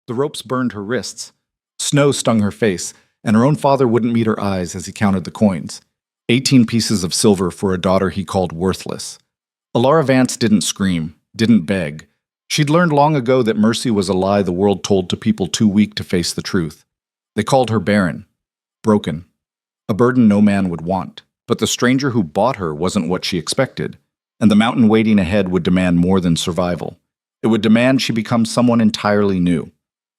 The ropes burned her wrists. Snow stung her face, and her own father wouldn't meet her eyes as he counted the coins. 18 pieces of silver for a daughter he called worthless. Alara Vance didn't scream, didn't beg. She'd learned long ago that mercy was a lie the world told to people too weak to face the truth. They called her barren, broken, a burden no man would want. But the stranger who bought her wasn't what she expected, and the mountain waiting ahead would demand more than survival. It would demand she become someone entirely new.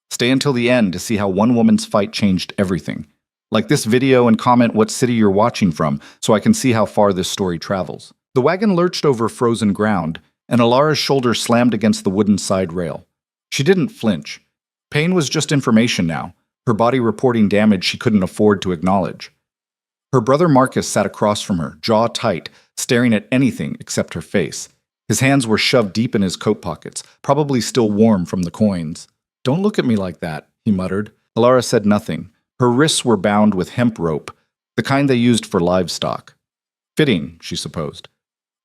Stay until the end to see how one woman's fight changed everything. Like this video and comment what city you're watching from so I can see how far this story travels. The wagon lurched over frozen ground, and Alara's shoulder slammed against the wooden side rail. She didn't flinch. Pain was just information now, her body reporting damage she couldn't afford to acknowledge. Her brother Marcus sat across from her, jaw tight, staring at anything except her face. His hands were shoved deep in his coat pockets, probably still warm from the coins. "Don't look at me like that," he muttered. Alara said nothing. Her wrists were bound with hemp rope, the kind they used for livestock. Fitting, she supposed.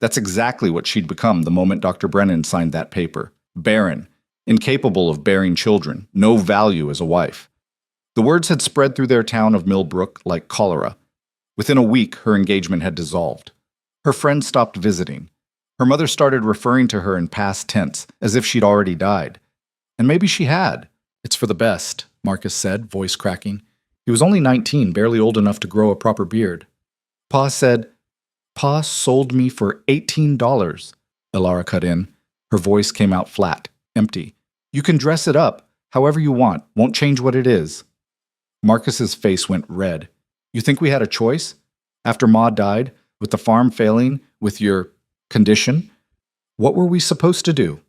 That's exactly what she'd become the moment Dr. Brennan signed that paper. Barren, incapable of bearing children, no value as a wife. The words had spread through their town of Millbrook like cholera. Within a week, her engagement had dissolved. Her friends stopped visiting. Her mother started referring to her in past tense, as if she'd already died. And maybe she had. "It's for the best," Marcus said, voice cracking. He was only 19, barely old enough to grow a proper beard. Pa said, "Pa sold me for $18, Alara cut in. Her voice came out flat, empty. "You can dress it up, however you want, won't change what it is." Marcus's face went red. "You think we had a choice? After Ma died, with the farm failing, with your condition? What were we supposed to do?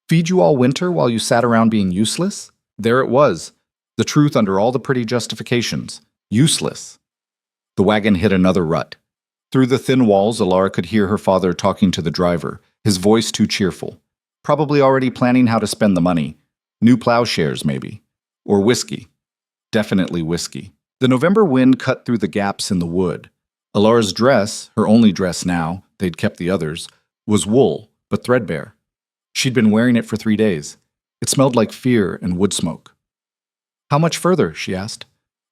Feed you all winter while you sat around being useless?" There it was, the truth under all the pretty justifications. Useless. The wagon hit another rut. Through the thin walls, Alara could hear her father talking to the driver, his voice too cheerful. Probably already planning how to spend the money. New plowshares, maybe. Or whiskey. Definitely whiskey. The November wind cut through the gaps in the wood. Alara's dress, her only dress now, they'd kept the others, was wool, but threadbare. She'd been wearing it for 3 days. It smelled like fear and wood smoke. "How much further?" she asked.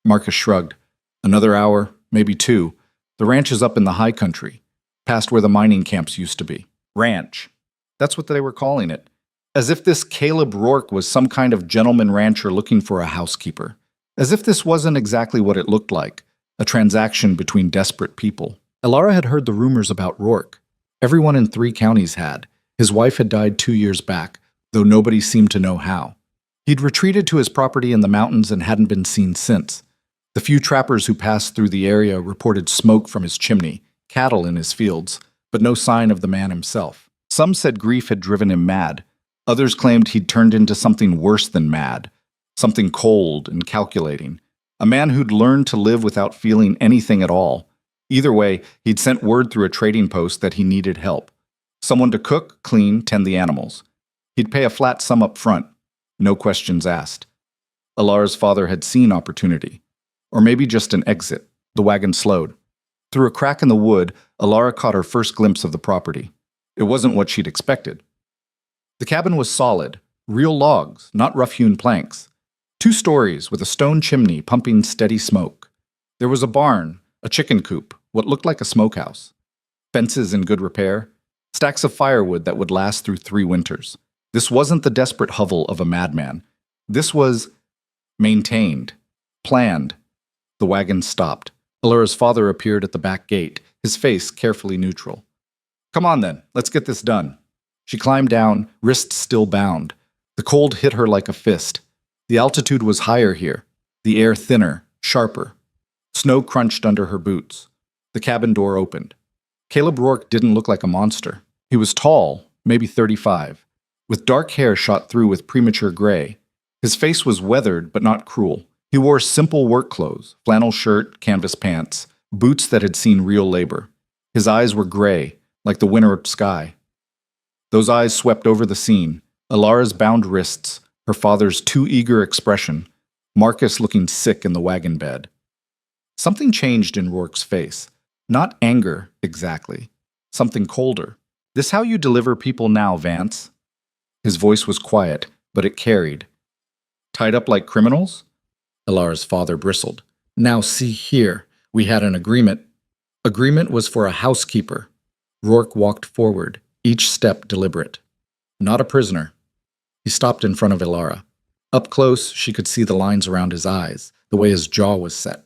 Marcus shrugged. "Another hour, maybe 2. The ranch is up in the high country, past where the mining camps used to be. Ranch. That's what they were calling it. As if this Caleb Rourke was some kind of gentleman rancher looking for a housekeeper. As if this wasn't exactly what it looked like, a transaction between desperate people. Alara had heard the rumors about Rourke. Everyone in 3 counties had. His wife had died 2 years back, though nobody seemed to know how. He'd retreated to his property in the mountains and hadn't been seen since. The few trappers who passed through the area reported smoke from his chimney, cattle in his fields, but no sign of the man himself. Some said grief had driven him mad. Others claimed he'd turned into something worse than mad, something cold and calculating, a man who'd learned to live without feeling anything at all. Either way, he'd sent word through a trading post that he needed help. Someone to cook, clean, tend the animals. He'd pay a flat sum up front, no questions asked. Alara's father had seen opportunity. Or maybe just an exit. The wagon slowed. Through a crack in the wood, Alara caught her first glimpse of the property. It wasn't what she'd expected. The cabin was solid, real logs, not rough-hewn planks. 2 stories with a stone chimney pumping steady smoke. There was a barn, a chicken coop, what looked like a smokehouse. Fences in good repair, stacks of firewood that would last through 3 winters. This wasn't the desperate hovel of a madman. This was maintained, planned. The wagon stopped. Alara's father appeared at the back gate, his face carefully neutral. "Come on then, let's get this done." She climbed down, wrists still bound. The cold hit her like a fist. The altitude was higher here, the air thinner, sharper. Snow crunched under her boots. The cabin door opened. Caleb Rourke didn't look like a monster. He was tall, maybe 35, with dark hair shot through with premature gray. His face was weathered but not cruel. He wore simple work clothes, flannel shirt, canvas pants, boots that had seen real labor. His eyes were gray, like the winter sky. Those eyes swept over the scene, Alara's bound wrists, her father's too eager expression, Marcus looking sick in the wagon bed. Something changed in Rourke's face. Not anger, exactly. Something colder. "This how you deliver people now, Vance?" His voice was quiet, but it carried. Tied up like criminals? Alara's father bristled. Now see here, we had an agreement. Agreement was for a housekeeper. Rourke walked forward, each step deliberate. Not a prisoner. He stopped in front of Alara. Up close, she could see the lines around his eyes, the way his jaw was set.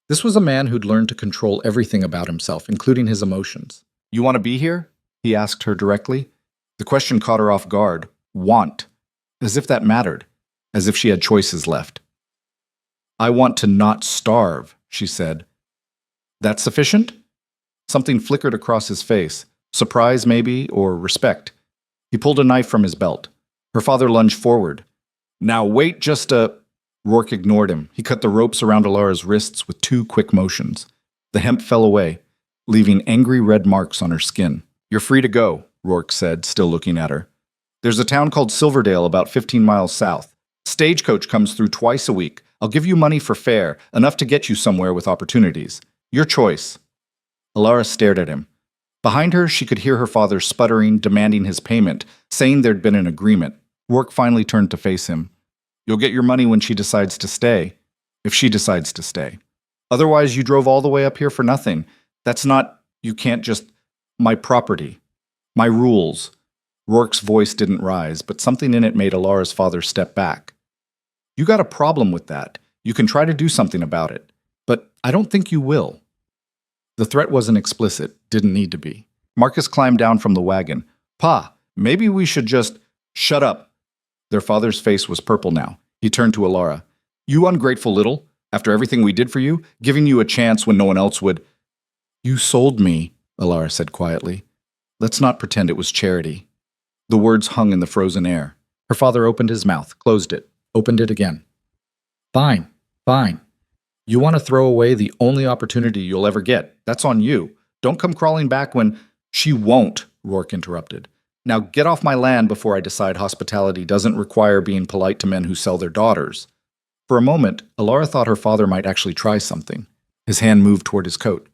This was a man who'd learned to control everything about himself, including his emotions. You want to be here? He asked her directly. The question caught her off guard. Want. As if that mattered. As if she had choices left. I want to not starve, she said. That sufficient? Something flickered across his face. Surprise, maybe, or respect. He pulled a knife from his belt. Her father lunged forward. Now wait just a... Rourke ignored him. He cut the ropes around Alara's wrists with 2 quick motions. The hemp fell away, leaving angry red marks on her skin. You're free to go, Rourke said, still looking at her. There's a town called Silverdale about 15 miles south. Stagecoach comes through twice a week. I'll give you money for fare, enough to get you somewhere with opportunities. Your choice. Alara stared at him. Behind her, she could hear her father sputtering, demanding his payment, saying there'd been an agreement. Rourke finally turned to face him. You'll get your money when she decides to stay. If she decides to stay. Otherwise, you drove all the way up here for nothing. That's not... You can't just... My property. My rules. Rourke's voice didn't rise, but something in it made Alara's father step back. You got a problem with that. You can try to do something about it. But I don't think you will. The threat wasn't explicit, didn't need to be. Marcus climbed down from the wagon. Pa, maybe we should just... Shut up. Their father's face was purple now. He turned to Alara. You ungrateful little, after everything we did for you, giving you a chance when no one else would. You sold me, Alara said quietly. Let's not pretend it was charity. The words hung in the frozen air. Her father opened his mouth, closed it, opened it again. Fine, fine. You want to throw away the only opportunity you'll ever get. That's on you. Don't come crawling back when... She won't, Rourke interrupted. Now get off my land before I decide hospitality doesn't require being polite to men who sell their daughters. For a moment, Alara thought her father might actually try something. His hand moved toward his coat.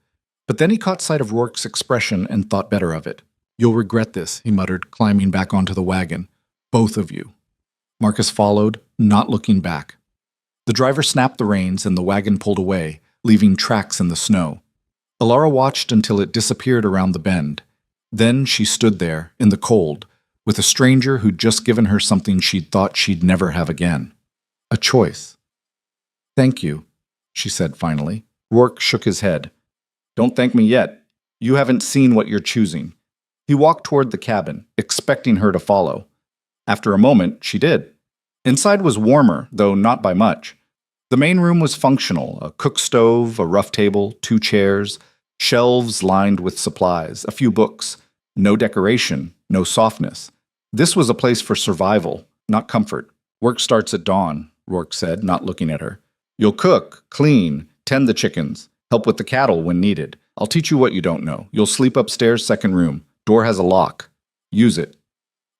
But then he caught sight of Rourke's expression and thought better of it. You'll regret this, he muttered, climbing back onto the wagon. Both of you. Marcus followed, not looking back. The driver snapped the reins and the wagon pulled away, leaving tracks in the snow. Alara watched until it disappeared around the bend. Then she stood there, in the cold, with a stranger who'd just given her something she'd thought she'd never have again. A choice. Thank you, she said finally. Rourke shook his head. Don't thank me yet. You haven't seen what you're choosing. He walked toward the cabin, expecting her to follow. After a moment, she did. Inside was warmer, though not by much. The main room was functional, a cook stove, a rough table, 2 chairs, shelves lined with supplies, a few books. No decoration, no softness. This was a place for survival, not comfort. Work starts at dawn, Rourke said, not looking at her. You'll cook, clean, tend the chickens, help with the cattle when needed. I'll teach you what you don't know. You'll sleep upstairs, second room. Door has a lock. Use it.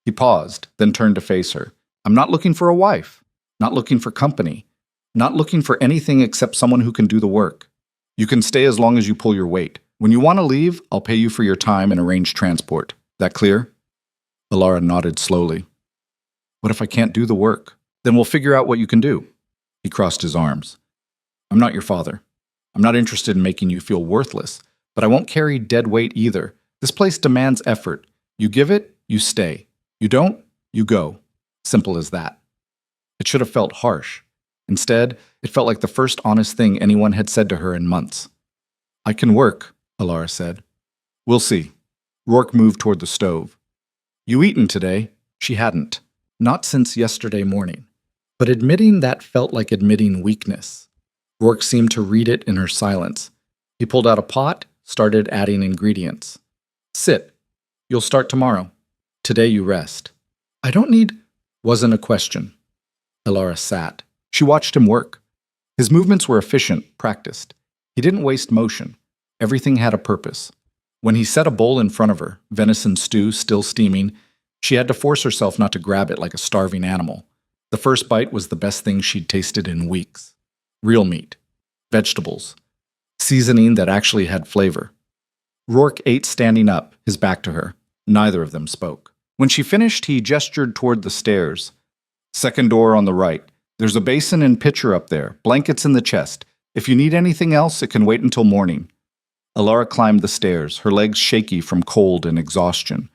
He paused, then turned to face her. I'm not looking for a wife. Not looking for company. Not looking for anything except someone who can do the work. You can stay as long as you pull your weight. When you want to leave, I'll pay you for your time and arrange transport. That clear? Alara nodded slowly. What if I can't do the work? Then we'll figure out what you can do. He crossed his arms. I'm not your father. I'm not interested in making you feel worthless, but I won't carry dead weight either. This place demands effort. You give it, you stay. You don't, you go. Simple as that. It should have felt harsh. Instead, it felt like the first honest thing anyone had said to her in months. I can work, Alara said. We'll see. Rourke moved toward the stove. You eaten today? She hadn't. Not since yesterday morning. But admitting that felt like admitting weakness. Rourke seemed to read it in her silence. He pulled out a pot, started adding ingredients. Sit. You'll start tomorrow. Today you rest. I don't need... Wasn't a question. Alara sat. She watched him work. His movements were efficient, practiced. He didn't waste motion. Everything had a purpose. When he set a bowl in front of her, venison stew still steaming, she had to force herself not to grab it like a starving animal. The first bite was the best thing she'd tasted in weeks. Real meat. Vegetables. Seasoning that actually had flavor. Rourke ate standing up, his back to her. Neither of them spoke. When she finished, he gestured toward the stairs. Second door on the right. There's a basin and pitcher up there, blankets in the chest. If you need anything else, it can wait until morning. Alara climbed the stairs, her legs shaky from cold and exhaustion.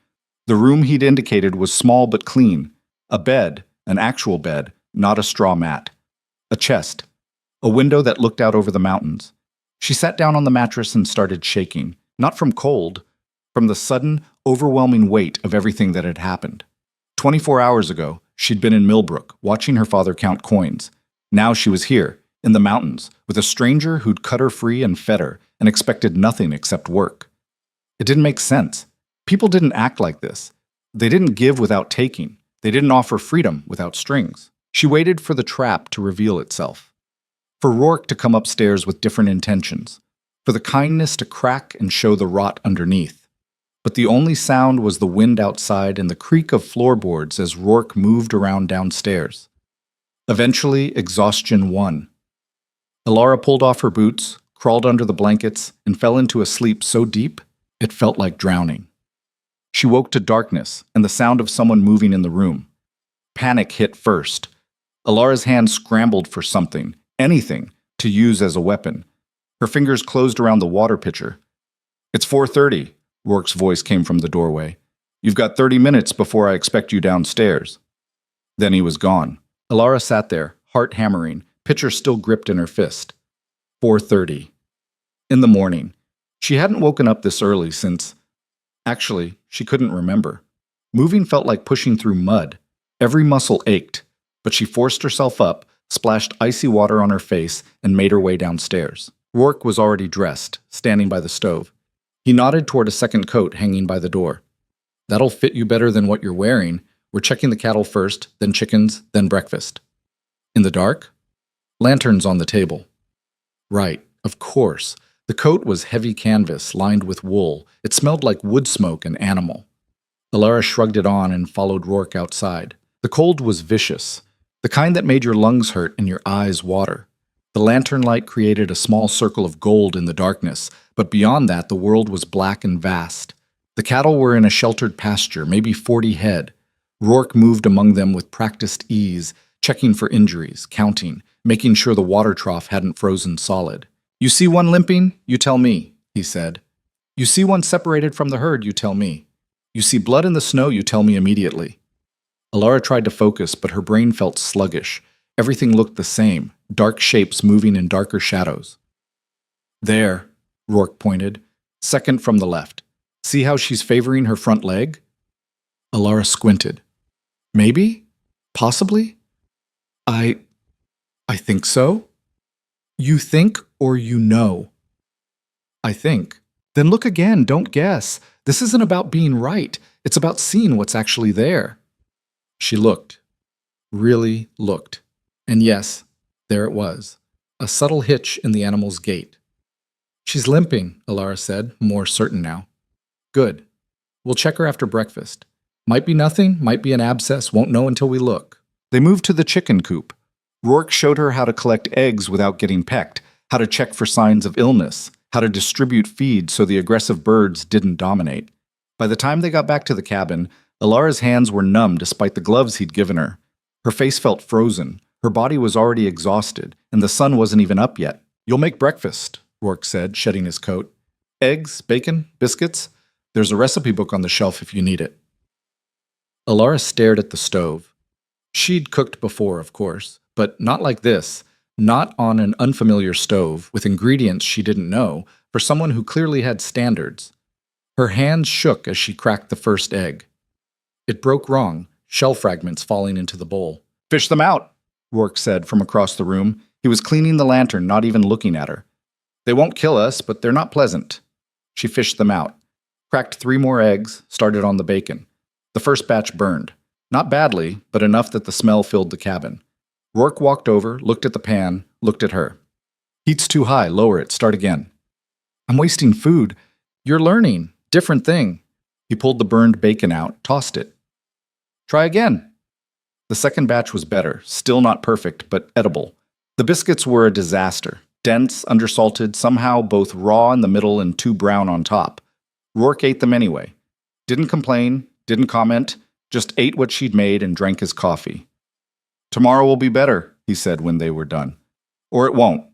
The room he'd indicated was small but clean. A bed, an actual bed, not a straw mat. A chest. A window that looked out over the mountains. She sat down on the mattress and started shaking, not from cold, from the sudden, overwhelming weight of everything that had happened. 24 hours ago, she'd been in Millbrook, watching her father count coins. Now she was here, in the mountains, with a stranger who'd cut her free and fed her, and expected nothing except work. It didn't make sense. People didn't act like this. They didn't give without taking. They didn't offer freedom without strings. She waited for the trap to reveal itself. For Rourke to come upstairs with different intentions. For the kindness to crack and show the rot underneath. But the only sound was the wind outside and the creak of floorboards as Rourke moved around downstairs. Eventually, exhaustion won. Alara pulled off her boots, crawled under the blankets, and fell into a sleep so deep it felt like drowning. She woke to darkness and the sound of someone moving in the room. Panic hit first. Alara's hand scrambled for something, anything, to use as a weapon. Her fingers closed around the water pitcher. "It's 4:30, Rourke's voice came from the doorway. "You've got 30 minutes before I expect you downstairs." Then he was gone. Alara sat there, heart hammering, pitcher still gripped in her fist. 4:30. In the morning. She hadn't woken up this early since... Actually, she couldn't remember. Moving felt like pushing through mud. Every muscle ached, but she forced herself up, splashed icy water on her face, and made her way downstairs. Rourke was already dressed, standing by the stove. He nodded toward a second coat hanging by the door. "That'll fit you better than what you're wearing. We're checking the cattle first, then chickens, then breakfast." "In the dark?" "Lanterns on the table." Right, of course. The coat was heavy canvas, lined with wool. It smelled like wood smoke and animal. Alara shrugged it on and followed Rourke outside. The cold was vicious, the kind that made your lungs hurt and your eyes water. The lantern light created a small circle of gold in the darkness, but beyond that the world was black and vast. The cattle were in a sheltered pasture, maybe 40 head. Rourke moved among them with practiced ease, checking for injuries, counting, making sure the water trough hadn't frozen solid. "You see one limping? You tell me," he said. "You see one separated from the herd? You tell me. You see blood in the snow? You tell me immediately." Alara tried to focus, but her brain felt sluggish. Everything looked the same, dark shapes moving in darker shadows. "There," Rourke pointed, "second from the left. See how she's favoring her front leg?" Alara squinted. "Maybe? Possibly? I think so." "You think or you know?" "I think." "Then look again, don't guess. This isn't about being right. It's about seeing what's actually there." She looked. Really looked. And yes, there it was. A subtle hitch in the animal's gait. "She's limping," Alara said, more certain now. "Good. We'll check her after breakfast. Might be nothing, might be an abscess, won't know until we look." They moved to the chicken coop. Rourke showed her how to collect eggs without getting pecked, how to check for signs of illness, how to distribute feed so the aggressive birds didn't dominate. By the time they got back to the cabin, Alara's hands were numb despite the gloves he'd given her. Her face felt frozen, her body was already exhausted, and the sun wasn't even up yet. "You'll make breakfast," Rourke said, shedding his coat. "Eggs, bacon, biscuits? There's a recipe book on the shelf if you need it." Alara stared at the stove. She'd cooked before, of course, but not like this, not on an unfamiliar stove, with ingredients she didn't know, for someone who clearly had standards. Her hands shook as she cracked the first egg. It broke wrong, shell fragments falling into the bowl. "Fish them out," Rourke said from across the room. He was cleaning the lantern, not even looking at her. "They won't kill us, but they're not pleasant." She fished them out, cracked 3 more eggs, started on the bacon. The first batch burned. Not badly, but enough that the smell filled the cabin. Rourke walked over, looked at the pan, looked at her. "Heat's too high, lower it, start again." "I'm wasting food." "You're learning. Different thing." He pulled the burned bacon out, tossed it. "Try again." The second batch was better, still not perfect, but edible. The biscuits were a disaster. Dense, undersalted, somehow both raw in the middle and too brown on top. Rourke ate them anyway. Didn't complain, didn't comment, just ate what she'd made and drank his coffee. "Tomorrow will be better," he said when they were done. Or it won't.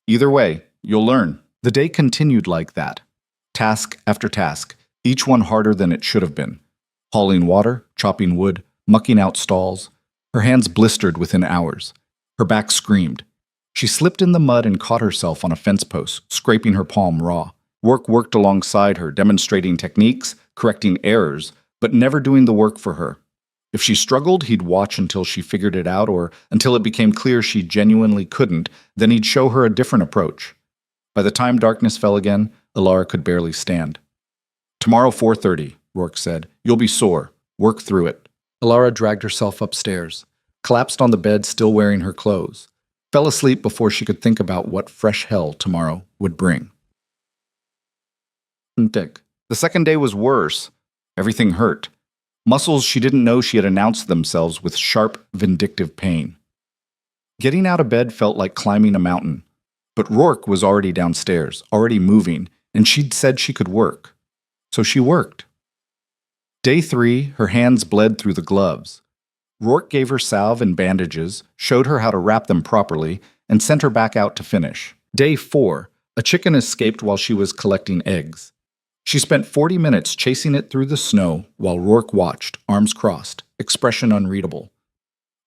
Either way, you'll learn. The day continued like that. Task after task, each one harder than it should have been. Hauling water, chopping wood, mucking out stalls. Her hands blistered within hours. Her back screamed. She slipped in the mud and caught herself on a fence post, scraping her palm raw. Work worked alongside her, demonstrating techniques, correcting errors, but never doing the work for her. If she struggled, he'd watch until she figured it out or until it became clear she genuinely couldn't, then he'd show her a different approach. By the time darkness fell again, Alara could barely stand. Tomorrow 4:30, Rourke said. You'll be sore. Work through it. Alara dragged herself upstairs, collapsed on the bed still wearing her clothes, fell asleep before she could think about what fresh hell tomorrow would bring. The second day was worse. Everything hurt. Muscles she didn't know she had announced themselves with sharp, vindictive pain. Getting out of bed felt like climbing a mountain. But Rourke was already downstairs, already moving, and she'd said she could work. So she worked. Day 3, her hands bled through the gloves. Rourke gave her salve and bandages, showed her how to wrap them properly, and sent her back out to finish. Day 4, a chicken escaped while she was collecting eggs. She spent 40 minutes chasing it through the snow while Rourke watched, arms crossed, expression unreadable.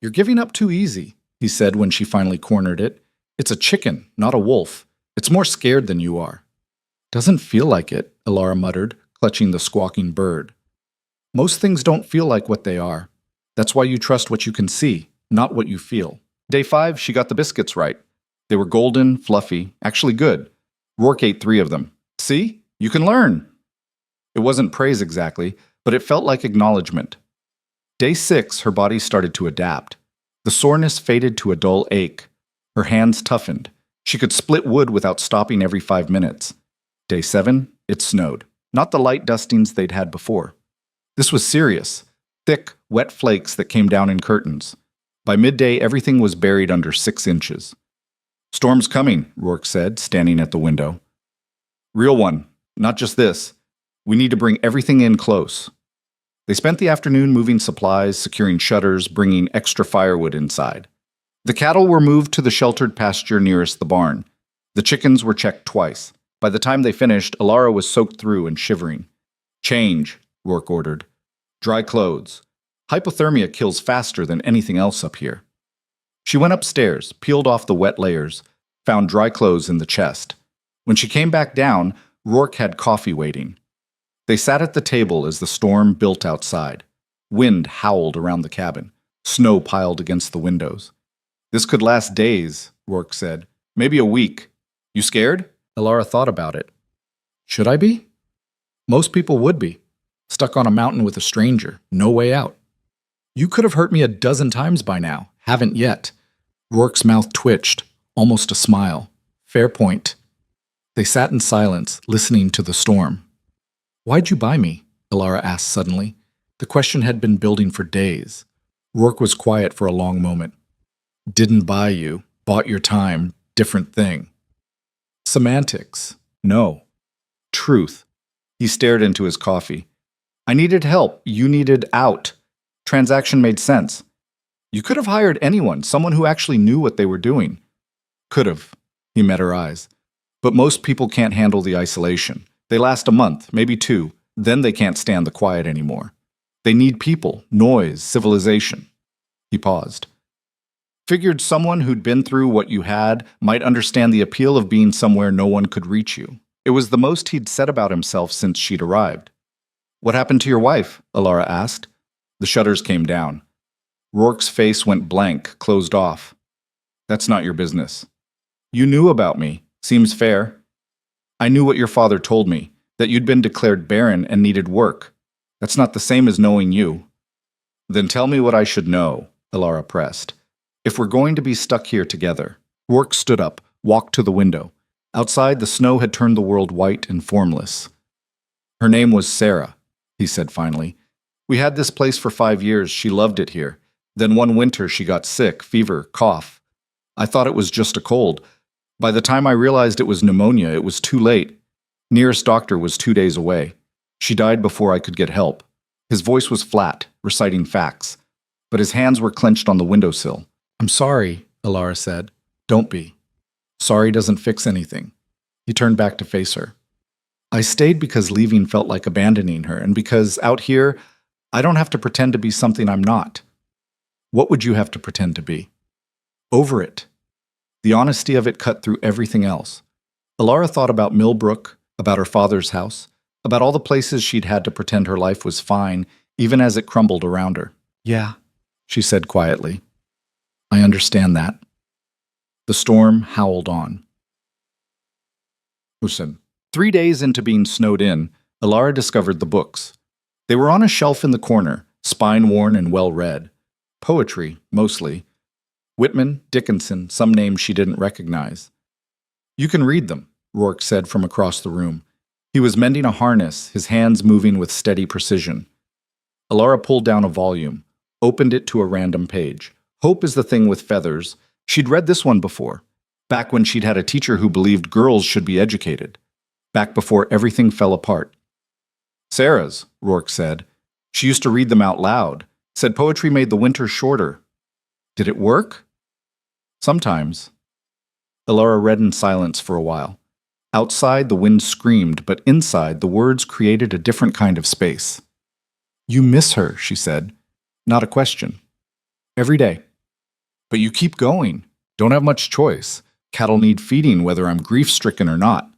You're giving up too easy, he said when she finally cornered it. It's a chicken, not a wolf. It's more scared than you are. Doesn't feel like it, Alara muttered, clutching the squawking bird. Most things don't feel like what they are. That's why you trust what you can see, not what you feel. Day 5, she got the biscuits right. They were golden, fluffy, actually good. Rourke ate 3 of them. See? You can learn. It wasn't praise exactly, but it felt like acknowledgement. Day 6, her body started to adapt. The soreness faded to a dull ache. Her hands toughened. She could split wood without stopping every 5 minutes. Day 7, it snowed. Not the light dustings they'd had before. This was serious. Thick, wet flakes that came down in curtains. By midday, everything was buried under 6 inches. Storm's coming, Rourke said, standing at the window. Real one. Not just this. We need to bring everything in close. They spent the afternoon moving supplies, securing shutters, bringing extra firewood inside. The cattle were moved to the sheltered pasture nearest the barn. The chickens were checked twice. By the time they finished, Alara was soaked through and shivering. Change, Rourke ordered. Dry clothes. Hypothermia kills faster than anything else up here. She went upstairs, peeled off the wet layers, found dry clothes in the chest. When she came back down, Rourke had coffee waiting. They sat at the table as the storm built outside. Wind howled around the cabin. Snow piled against the windows. This could last days, Rourke said. Maybe a week. You scared? Alara thought about it. Should I be? Most people would be. Stuck on a mountain with a stranger. No way out. You could have hurt me a dozen times by now. Haven't yet. Rourke's mouth twitched. Almost a smile. Fair point. They sat in silence, listening to the storm. Why'd you buy me? Alara asked suddenly. The question had been building for days. Rourke was quiet for a long moment. Didn't buy you. Bought your time. Different thing. Semantics. No. Truth. He stared into his coffee. I needed help. You needed out. Transaction made sense. You could have hired anyone, someone who actually knew what they were doing. Could have. He met her eyes. But most people can't handle the isolation. They last a month, maybe 2. Then they can't stand the quiet anymore. They need people, noise, civilization. He paused. Figured someone who'd been through what you had might understand the appeal of being somewhere no one could reach you. It was the most he'd said about himself since she'd arrived. What happened to your wife? Alara asked. The shutters came down. Rourke's face went blank, closed off. That's not your business. You knew about me. Seems fair. I knew what your father told me, that you'd been declared barren and needed work. That's not the same as knowing you. Then tell me what I should know, Alara pressed. If we're going to be stuck here together. Rourke stood up, walked to the window. Outside, the snow had turned the world white and formless. Her name was Sarah, he said finally. We had this place for 5 years. She loved it here. Then one winter she got sick, fever, cough. I thought it was just a cold. By the time I realized it was pneumonia, it was too late. Nearest doctor was 2 days away. She died before I could get help. His voice was flat, reciting facts, but his hands were clenched on the windowsill. I'm sorry, Alara said. Don't be. Sorry doesn't fix anything. He turned back to face her. I stayed because leaving felt like abandoning her, and because out here, I don't have to pretend to be something I'm not. What would you have to pretend to be? Over it. The honesty of it cut through everything else. Alara thought about Millbrook, about her father's house, about all the places she'd had to pretend her life was fine, even as it crumbled around her. Yeah, she said quietly. I understand that. The storm howled on. Listen, 3 days into being snowed in, Alara discovered the books. They were on a shelf in the corner, spine-worn and well-read. Poetry, mostly. Whitman, Dickinson, some names she didn't recognize. You can read them, Rourke said from across the room. He was mending a harness, his hands moving with steady precision. Alara pulled down a volume, opened it to a random page. Hope is the thing with feathers. She'd read this one before, back when she'd had a teacher who believed girls should be educated, back before everything fell apart. Sarah's, Rourke said. She used to read them out loud, said poetry made the winter shorter. Did it work? Sometimes. Alara read in silence for a while. Outside, the wind screamed, but inside, the words created a different kind of space. You miss her, she said. Not a question. Every day. But you keep going. Don't have much choice. Cattle need feeding whether I'm grief-stricken or not.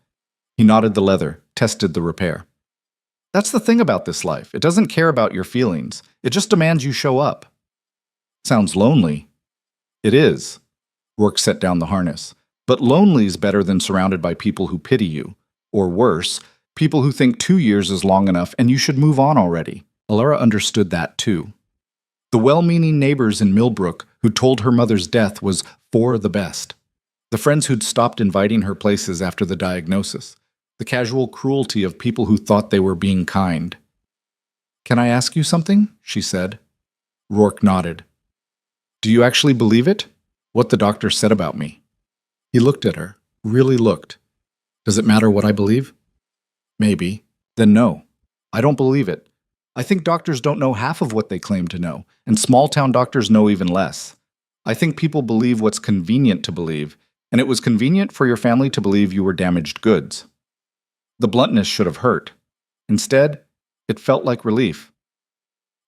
He knotted the leather, tested the repair. That's the thing about this life. It doesn't care about your feelings. It just demands you show up. Sounds lonely. It is. Rourke set down the harness. But lonely's better than surrounded by people who pity you. Or worse, people who think 2 years is long enough and you should move on already. Alara understood that too. The well-meaning neighbors in Millbrook who told her mother's death was for the best. The friends who'd stopped inviting her places after the diagnosis. The casual cruelty of people who thought they were being kind. Can I ask you something? She said. Rourke nodded. Do you actually believe it? What the doctor said about me? He looked at her, really looked. Does it matter what I believe? Maybe. Then no. I don't believe it. I think doctors don't know half of what they claim to know, and small-town doctors know even less. I think people believe what's convenient to believe, and it was convenient for your family to believe you were damaged goods. The bluntness should have hurt. Instead, it felt like relief.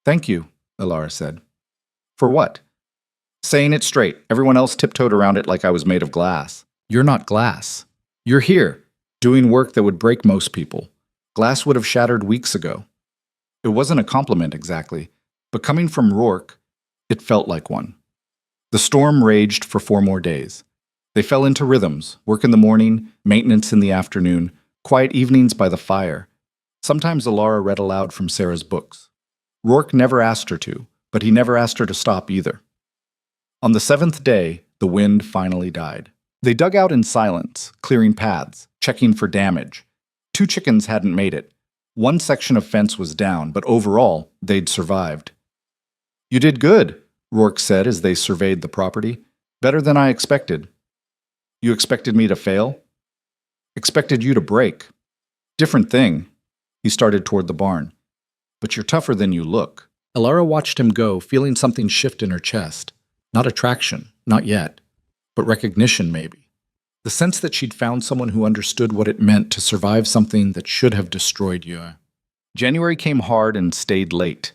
Thank you, Alara said. For what? Saying it straight. Everyone else tiptoed around it like I was made of glass. You're not glass. You're here, doing work that would break most people. Glass would have shattered weeks ago. It wasn't a compliment exactly, but coming from Rourke, it felt like one. The storm raged for 4 more days. They fell into rhythms, work in the morning, maintenance in the afternoon, quiet evenings by the fire. Sometimes Alara read aloud from Sarah's books. Rourke never asked her to, but he never asked her to stop either. On the 7th day, the wind finally died. They dug out in silence, clearing paths, checking for damage. 2 chickens hadn't made it. 1 section of fence was down, but overall, they'd survived. You did good, Rourke said as they surveyed the property. Better than I expected. You expected me to fail? Expected you to break. Different thing. He started toward the barn. But you're tougher than you look. Alara watched him go, feeling something shift in her chest. Not attraction, not yet, but recognition maybe. The sense that she'd found someone who understood what it meant to survive something that should have destroyed you. January came hard and stayed late.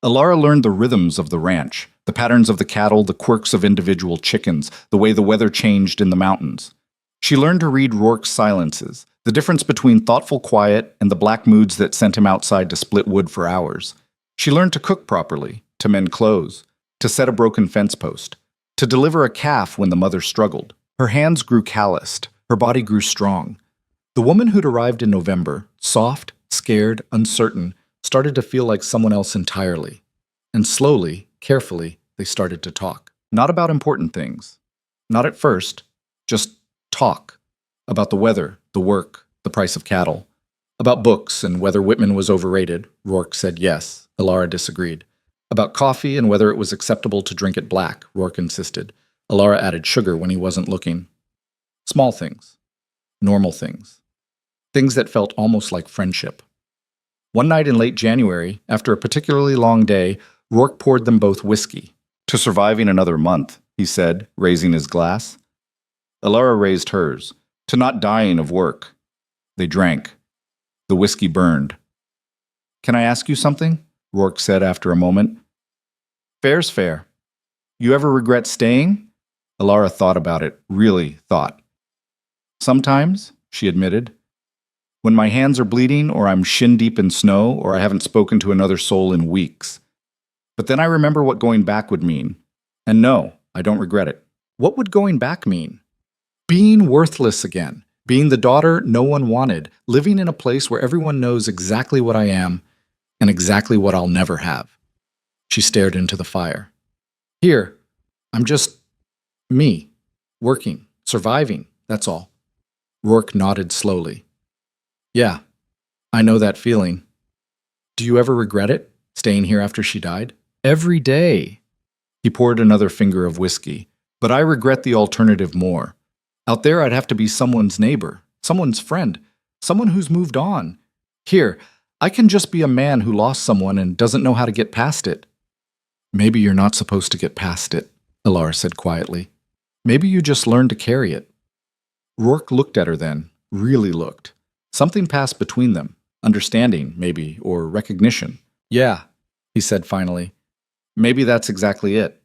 Alara learned the rhythms of the ranch, the patterns of the cattle, the quirks of individual chickens, the way the weather changed in the mountains. She learned to read Rourke's silences, the difference between thoughtful quiet and the black moods that sent him outside to split wood for hours. She learned to cook properly, to mend clothes, to set a broken fence post, to deliver a calf when the mother struggled. Her hands grew calloused, her body grew strong. The woman who'd arrived in November, soft, scared, uncertain, started to feel like someone else entirely. And slowly, carefully, they started to talk. Not about important things. Not at first, just talk. About the weather, the work, the price of cattle. About books and whether Whitman was overrated. Rourke said yes. Alara disagreed. About coffee and whether it was acceptable to drink it black. Rourke insisted. Alara added sugar when he wasn't looking. Small things. Normal things. Things that felt almost like friendship. One night in late January, after a particularly long day, Rourke poured them both whiskey. To surviving another month, he said, raising his glass. Alara raised hers. To not dying of work. They drank. The whiskey burned. Can I ask you something? Rourke said after a moment. Fair's fair. You ever regret staying? Alara thought about it, really thought. Sometimes, she admitted. When my hands are bleeding, or I'm shin-deep in snow, or I haven't spoken to another soul in weeks. But then I remember what going back would mean. And no, I don't regret it. What would going back mean? Being worthless again. Being the daughter no one wanted. Living in a place where everyone knows exactly what I am and exactly what I'll never have. She stared into the fire. Here, I'm just me. Working. Surviving. That's all. Rourke nodded slowly. Yeah, I know that feeling. Do you ever regret it, staying here after she died? Every day. He poured another finger of whiskey. But I regret the alternative more. Out there, I'd have to be someone's neighbor, someone's friend, someone who's moved on. Here, I can just be a man who lost someone and doesn't know how to get past it. Maybe you're not supposed to get past it, Alara said quietly. Maybe you just learn to carry it. Rourke looked at her then, really looked. Something passed between them, understanding, maybe, or recognition. Yeah, he said finally. Maybe that's exactly it.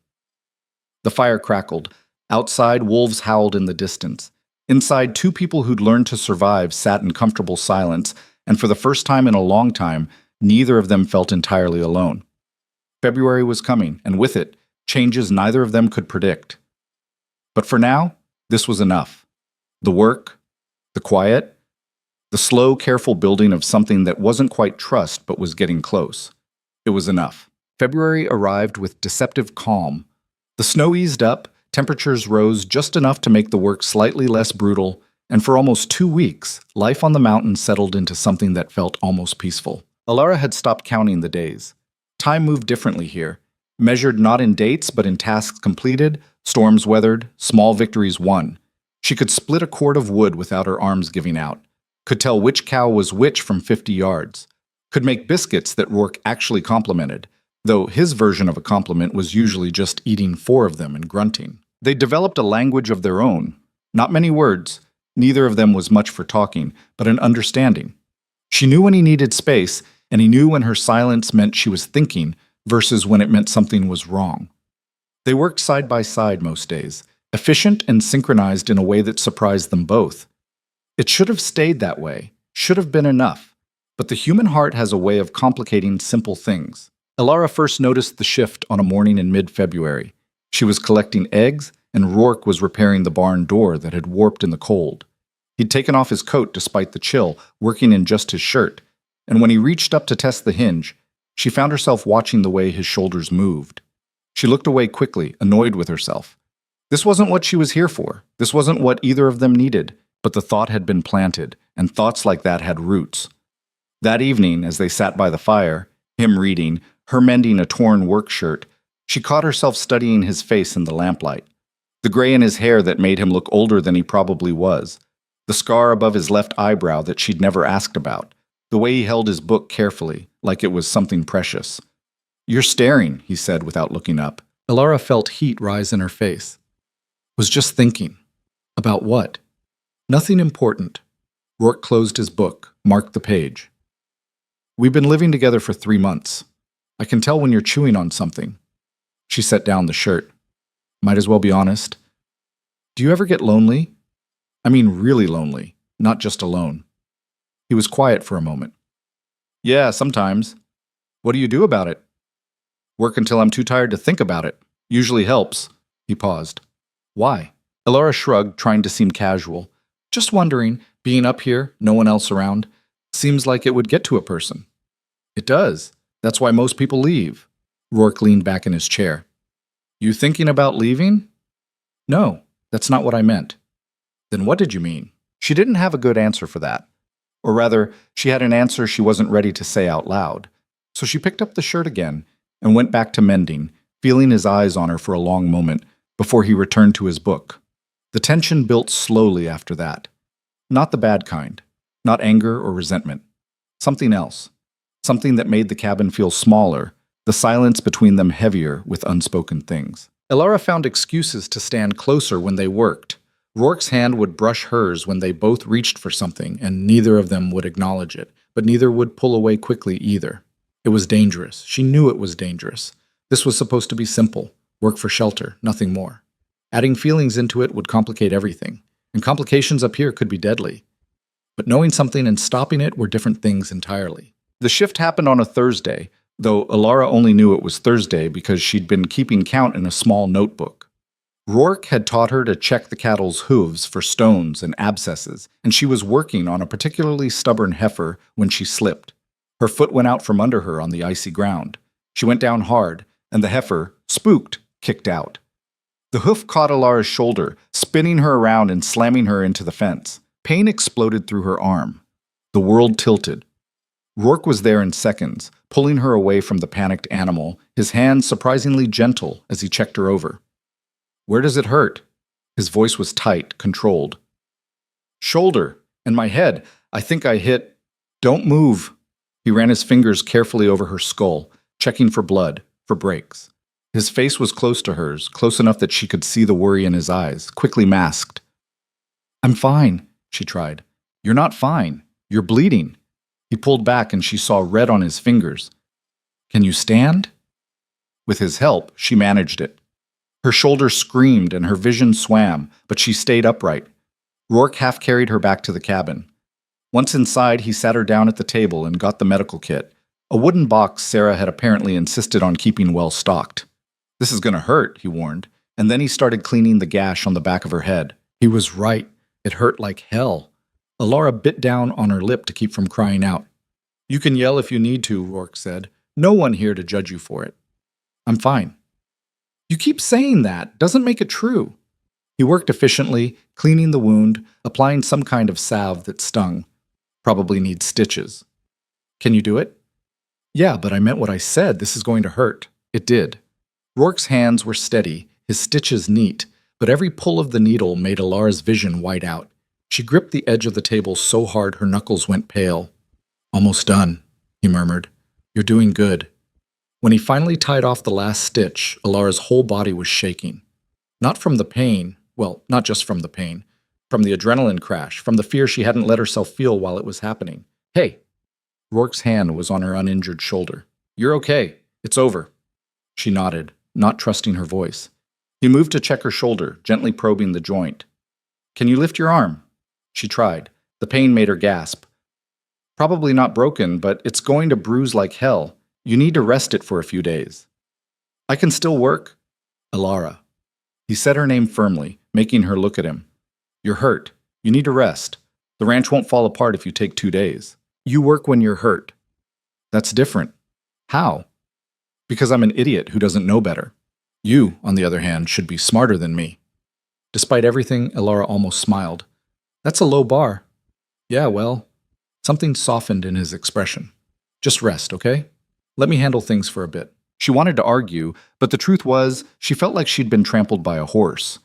The fire crackled. Outside, wolves howled in the distance. Inside, two people who'd learned to survive sat in comfortable silence, and for the first time in a long time, neither of them felt entirely alone. February was coming, and with it, changes neither of them could predict. But for now, this was enough. The work, the quiet, the slow, careful building of something that wasn't quite trust but was getting close. It was enough. February arrived with deceptive calm. The snow eased up, temperatures rose just enough to make the work slightly less brutal, and for almost 2 weeks, life on the mountain settled into something that felt almost peaceful. Alara had stopped counting the days. Time moved differently here, measured not in dates but in tasks completed, storms weathered, small victories won. She could split a cord of wood without her arms giving out, could tell which cow was which from 50 yards, could make biscuits that Rourke actually complimented, though his version of a compliment was usually just eating 4 of them and grunting. They developed a language of their own. Not many words. Neither of them was much for talking, but an understanding. She knew when he needed space, and he knew when her silence meant she was thinking versus when it meant something was wrong. They worked side by side most days, efficient and synchronized in a way that surprised them both. It should have stayed that way, should have been enough, but the human heart has a way of complicating simple things. Alara first noticed the shift on a morning in mid-February. She was collecting eggs, and Rourke was repairing the barn door that had warped in the cold. He'd taken off his coat despite the chill, working in just his shirt, and when he reached up to test the hinge, she found herself watching the way his shoulders moved. She looked away quickly, annoyed with herself. This wasn't what she was here for. This wasn't what either of them needed, but the thought had been planted, and thoughts like that had roots. That evening, as they sat by the fire, him reading, her mending a torn work shirt, she caught herself studying his face in the lamplight. The gray in his hair that made him look older than he probably was. The scar above his left eyebrow that she'd never asked about. The way he held his book carefully, like it was something precious. You're staring, he said without looking up. Alara felt heat rise in her face. Was just thinking. About what? Nothing important. Rourke closed his book, marked the page. We've been living together for 3 months. I can tell when you're chewing on something. She set down the shirt. Might as well be honest. Do you ever get lonely? I mean really lonely, not just alone. He was quiet for a moment. Yeah, sometimes. What do you do about it? Work until I'm too tired to think about it. Usually helps. He paused. Why? Alara shrugged, trying to seem casual. Just wondering, being up here, no one else around, seems like it would get to a person. It does. That's why most people leave. Rourke leaned back in his chair. You thinking about leaving? No, that's not what I meant. Then what did you mean? She didn't have a good answer for that. Or rather, she had an answer she wasn't ready to say out loud. So she picked up the shirt again and went back to mending, feeling his eyes on her for a long moment before he returned to his book. The tension built slowly after that. Not the bad kind. Not anger or resentment. Something else. Something that made the cabin feel smaller, the silence between them heavier with unspoken things. Elara found excuses to stand closer when they worked. Rourke's hand would brush hers when they both reached for something, and neither of them would acknowledge it, but neither would pull away quickly either. It was dangerous. She knew it was dangerous. This was supposed to be simple. Work for shelter, nothing more. Adding feelings into it would complicate everything, and complications up here could be deadly. But knowing something and stopping it were different things entirely. The shift happened on a Thursday, though Elara only knew it was Thursday because she'd been keeping count in a small notebook. Rourke had taught her to check the cattle's hooves for stones and abscesses, and she was working on a particularly stubborn heifer when she slipped. Her foot went out from under her on the icy ground. She went down hard, and the heifer, spooked, kicked out. The hoof caught Elara's shoulder, spinning her around and slamming her into the fence. Pain exploded through her arm. The world tilted. Rourke was there in seconds, pulling her away from the panicked animal, his hand surprisingly gentle as he checked her over. "Where does it hurt?" His voice was tight, controlled. "Shoulder, and my head. I think I hit—" "Don't move." He ran his fingers carefully over her skull, checking for blood, for breaks. His face was close to hers, close enough that she could see the worry in his eyes, quickly masked. "I'm fine," she tried. "You're not fine. You're bleeding." He pulled back and she saw red on his fingers. "Can you stand?" With his help, she managed it. Her shoulder screamed and her vision swam, but she stayed upright. Rourke half carried her back to the cabin. Once inside, he sat her down at the table and got the medical kit, a wooden box Sarah had apparently insisted on keeping well stocked. "This is going to hurt," he warned, and then he started cleaning the gash on the back of her head. He was right. It hurt like hell. Elara bit down on her lip to keep from crying out. "You can yell if you need to," Rourke said. "No one here to judge you for it." "I'm fine." "You keep saying that. Doesn't make it true." He worked efficiently, cleaning the wound, applying some kind of salve that stung. "Probably needs stitches." "Can you do it?" "Yeah, but I meant what I said. This is going to hurt." It did. Rourke's hands were steady, his stitches neat, but every pull of the needle made Elara's vision white out. She gripped the edge of the table so hard her knuckles went pale. "Almost done," he murmured. "You're doing good." When he finally tied off the last stitch, Elara's whole body was shaking. Not from the pain, well, not just from the pain, from the adrenaline crash, from the fear she hadn't let herself feel while it was happening. "Hey!" Rourke's hand was on her uninjured shoulder. "You're okay. It's over." She nodded, not trusting her voice. He moved to check her shoulder, gently probing the joint. "Can you lift your arm?" She tried. The pain made her gasp. "Probably not broken, but it's going to bruise like hell. You need to rest it for a few days." "I can still work." "Elara." He said her name firmly, making her look at him. "You're hurt. You need to rest. The ranch won't fall apart if you take 2 days. You work when you're hurt." "That's different." "How?" "Because I'm an idiot who doesn't know better. You, on the other hand, should be smarter than me." Despite everything, Elara almost smiled. "That's a low bar." "Yeah, well." Something softened in his expression. "Just rest, okay? Let me handle things for a bit." She wanted to argue, but the truth was, she felt like she'd been trampled by a horse.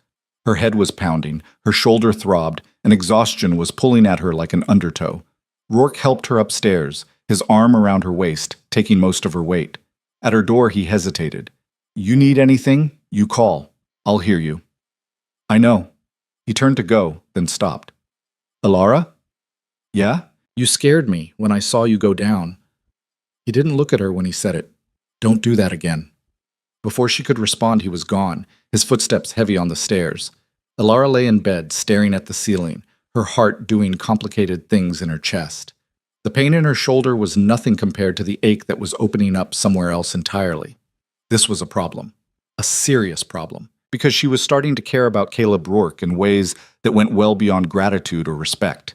Her head was pounding, her shoulder throbbed, and exhaustion was pulling at her like an undertow. Rourke helped her upstairs, his arm around her waist, taking most of her weight. At her door, he hesitated. "You need anything? You call. I'll hear you." "I know." He turned to go, then stopped. "Elara?" "Yeah? You scared me when I saw you go down." He didn't look at her when he said it. "Don't do that again." Before she could respond, he was gone, his footsteps heavy on the stairs. Elara lay in bed, staring at the ceiling, her heart doing complicated things in her chest. The pain in her shoulder was nothing compared to the ache that was opening up somewhere else entirely. This was a problem. A serious problem. Because she was starting to care about Caleb Rourke in ways that went well beyond gratitude or respect.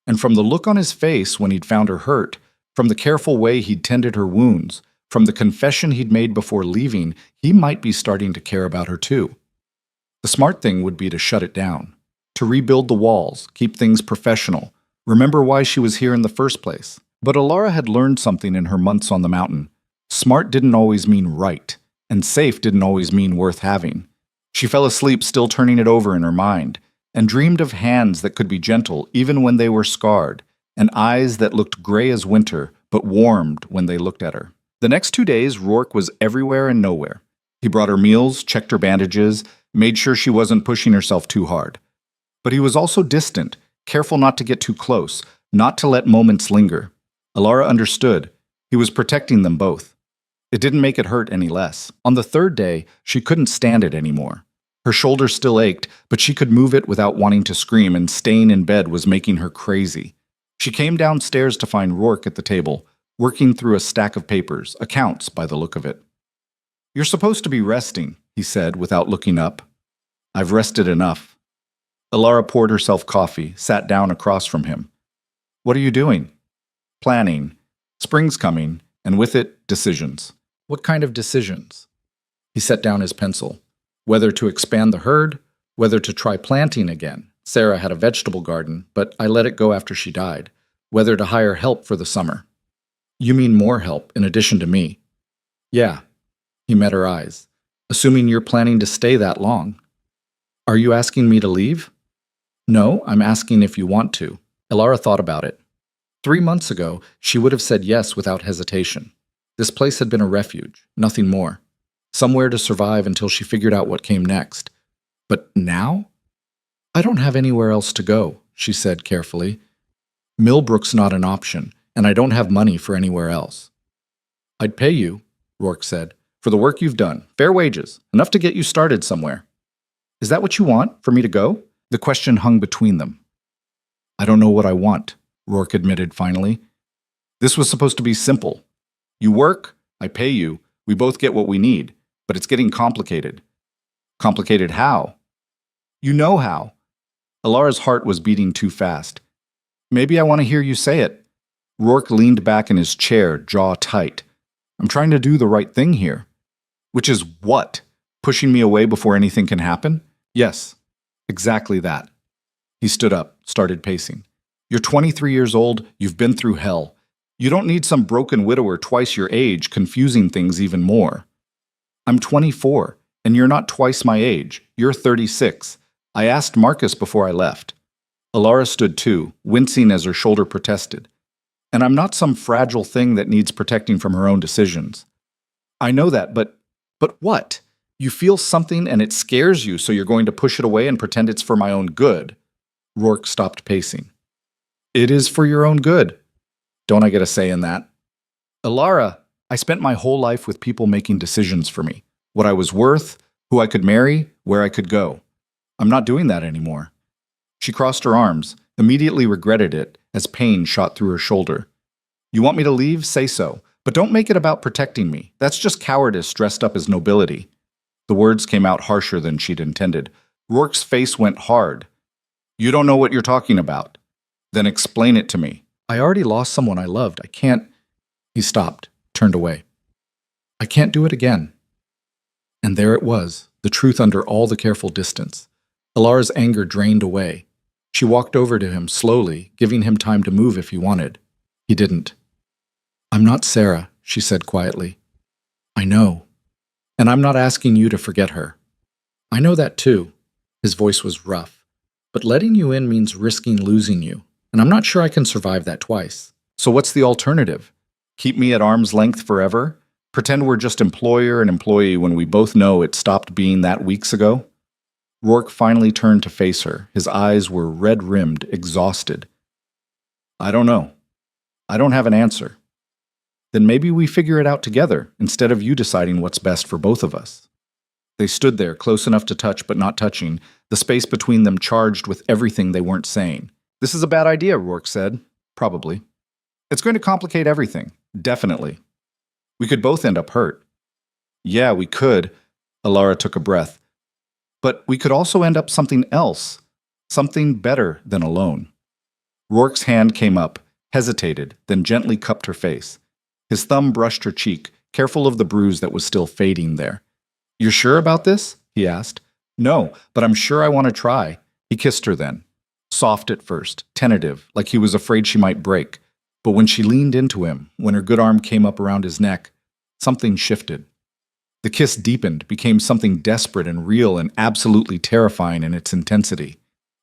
And from the look on his face when he'd found her hurt, from the careful way he'd tended her wounds, from the confession he'd made before leaving, he might be starting to care about her too. The smart thing would be to shut it down, to rebuild the walls, keep things professional, remember why she was here in the first place. But Elara had learned something in her months on the mountain. Smart didn't always mean right, and safe didn't always mean worth having. She fell asleep still turning it over in her mind, and dreamed of hands that could be gentle even when they were scarred, and eyes that looked gray as winter but warmed when they looked at her. The next 2 days, Rourke was everywhere and nowhere. He brought her meals, checked her bandages, made sure she wasn't pushing herself too hard. But he was also distant, careful not to get too close, not to let moments linger. Alara understood. He was protecting them both. It didn't make it hurt any less. On the third day, she couldn't stand it anymore. Her shoulder still ached, but she could move it without wanting to scream, and staying in bed was making her crazy. She came downstairs to find Rourke at the table, working through a stack of papers, accounts by the look of it. "You're supposed to be resting," he said without looking up. "I've rested enough." Alara poured herself coffee, sat down across from him. "What are you doing?" "Planning. Spring's coming, and with it, decisions." "What kind of decisions?" He set down his pencil. Whether to expand the herd, whether to try planting again. Sarah had a vegetable garden, but I let it go after she died. Whether to hire help for the summer. "You mean more help, in addition to me?" "Yeah." He met her eyes. "Assuming you're planning to stay that long." "Are you asking me to leave?" "No, I'm asking if you want to." Alara thought about it. 3 months ago, she would have said yes without hesitation. This place had been a refuge, nothing more. Somewhere to survive until she figured out what came next. But now? "I don't have anywhere else to go," she said carefully. "Millbrook's not an option, and I don't have money for anywhere else." "I'd pay you," Rourke said, "for the work you've done. Fair wages, enough to get you started somewhere." "Is that what you want, for me to go?" The question hung between them. "I don't know what I want," Rourke admitted finally. "This was supposed to be simple. You work, I pay you, we both get what we need, but it's getting complicated." "Complicated how?" "You know how." Alara's heart was beating too fast. "Maybe I want to hear you say it." Rourke leaned back in his chair, jaw tight. "I'm trying to do the right thing here." "Which is what? Pushing me away before anything can happen?" "Yes, exactly that." He stood up, started pacing. "You're 23 years old, you've been through hell. You don't need some broken widower twice your age confusing things even more." "I'm 24, and you're not twice my age. You're 36. I asked Marcus before I left." Alara stood too, wincing as her shoulder protested. "And I'm not some fragile thing that needs protecting from her own decisions." "I know that, but what? You feel something and it scares you, so you're going to push it away and pretend it's for my own good." Rourke stopped pacing. "It is for your own good. Don't I get a say in that?" "Alara, I spent my whole life with people making decisions for me. What I was worth, who I could marry, where I could go. I'm not doing that anymore." She crossed her arms, immediately regretted it as pain shot through her shoulder. "You want me to leave? Say so. But don't make it about protecting me. That's just cowardice dressed up as nobility." The words came out harsher than she'd intended. Rourke's face went hard. "You don't know what you're talking about." "Then explain it to me." "I already lost someone I loved. I can't—" He stopped, turned away. "I can't do it again." And there it was, the truth under all the careful distance. Alara's anger drained away. She walked over to him slowly, giving him time to move if he wanted. He didn't. "I'm not Sarah," she said quietly. "I know. And I'm not asking you to forget her." "I know that too." His voice was rough. "But letting you in means risking losing you, and I'm not sure I can survive that twice." "So what's the alternative? Keep me at arm's length forever? Pretend we're just employer and employee when we both know it stopped being that weeks ago?" Rourke finally turned to face her. His eyes were red-rimmed, exhausted. "I don't know. I don't have an answer." "Then maybe we figure it out together, instead of you deciding what's best for both of us." They stood there, close enough to touch but not touching, the space between them charged with everything they weren't saying. "This is a bad idea," Rourke said. "Probably. It's going to complicate everything. Definitely. We could both end up hurt." "Yeah, we could." Alara took a breath. "But we could also end up something else. Something better than alone." Rourke's hand came up, hesitated, then gently cupped her face. His thumb brushed her cheek, careful of the bruise that was still fading there. "You're sure about this?" he asked. "No, but I'm sure I want to try." He kissed her then. Soft at first, tentative, like he was afraid she might break. But when she leaned into him, when her good arm came up around his neck, something shifted. The kiss deepened, became something desperate and real and absolutely terrifying in its intensity.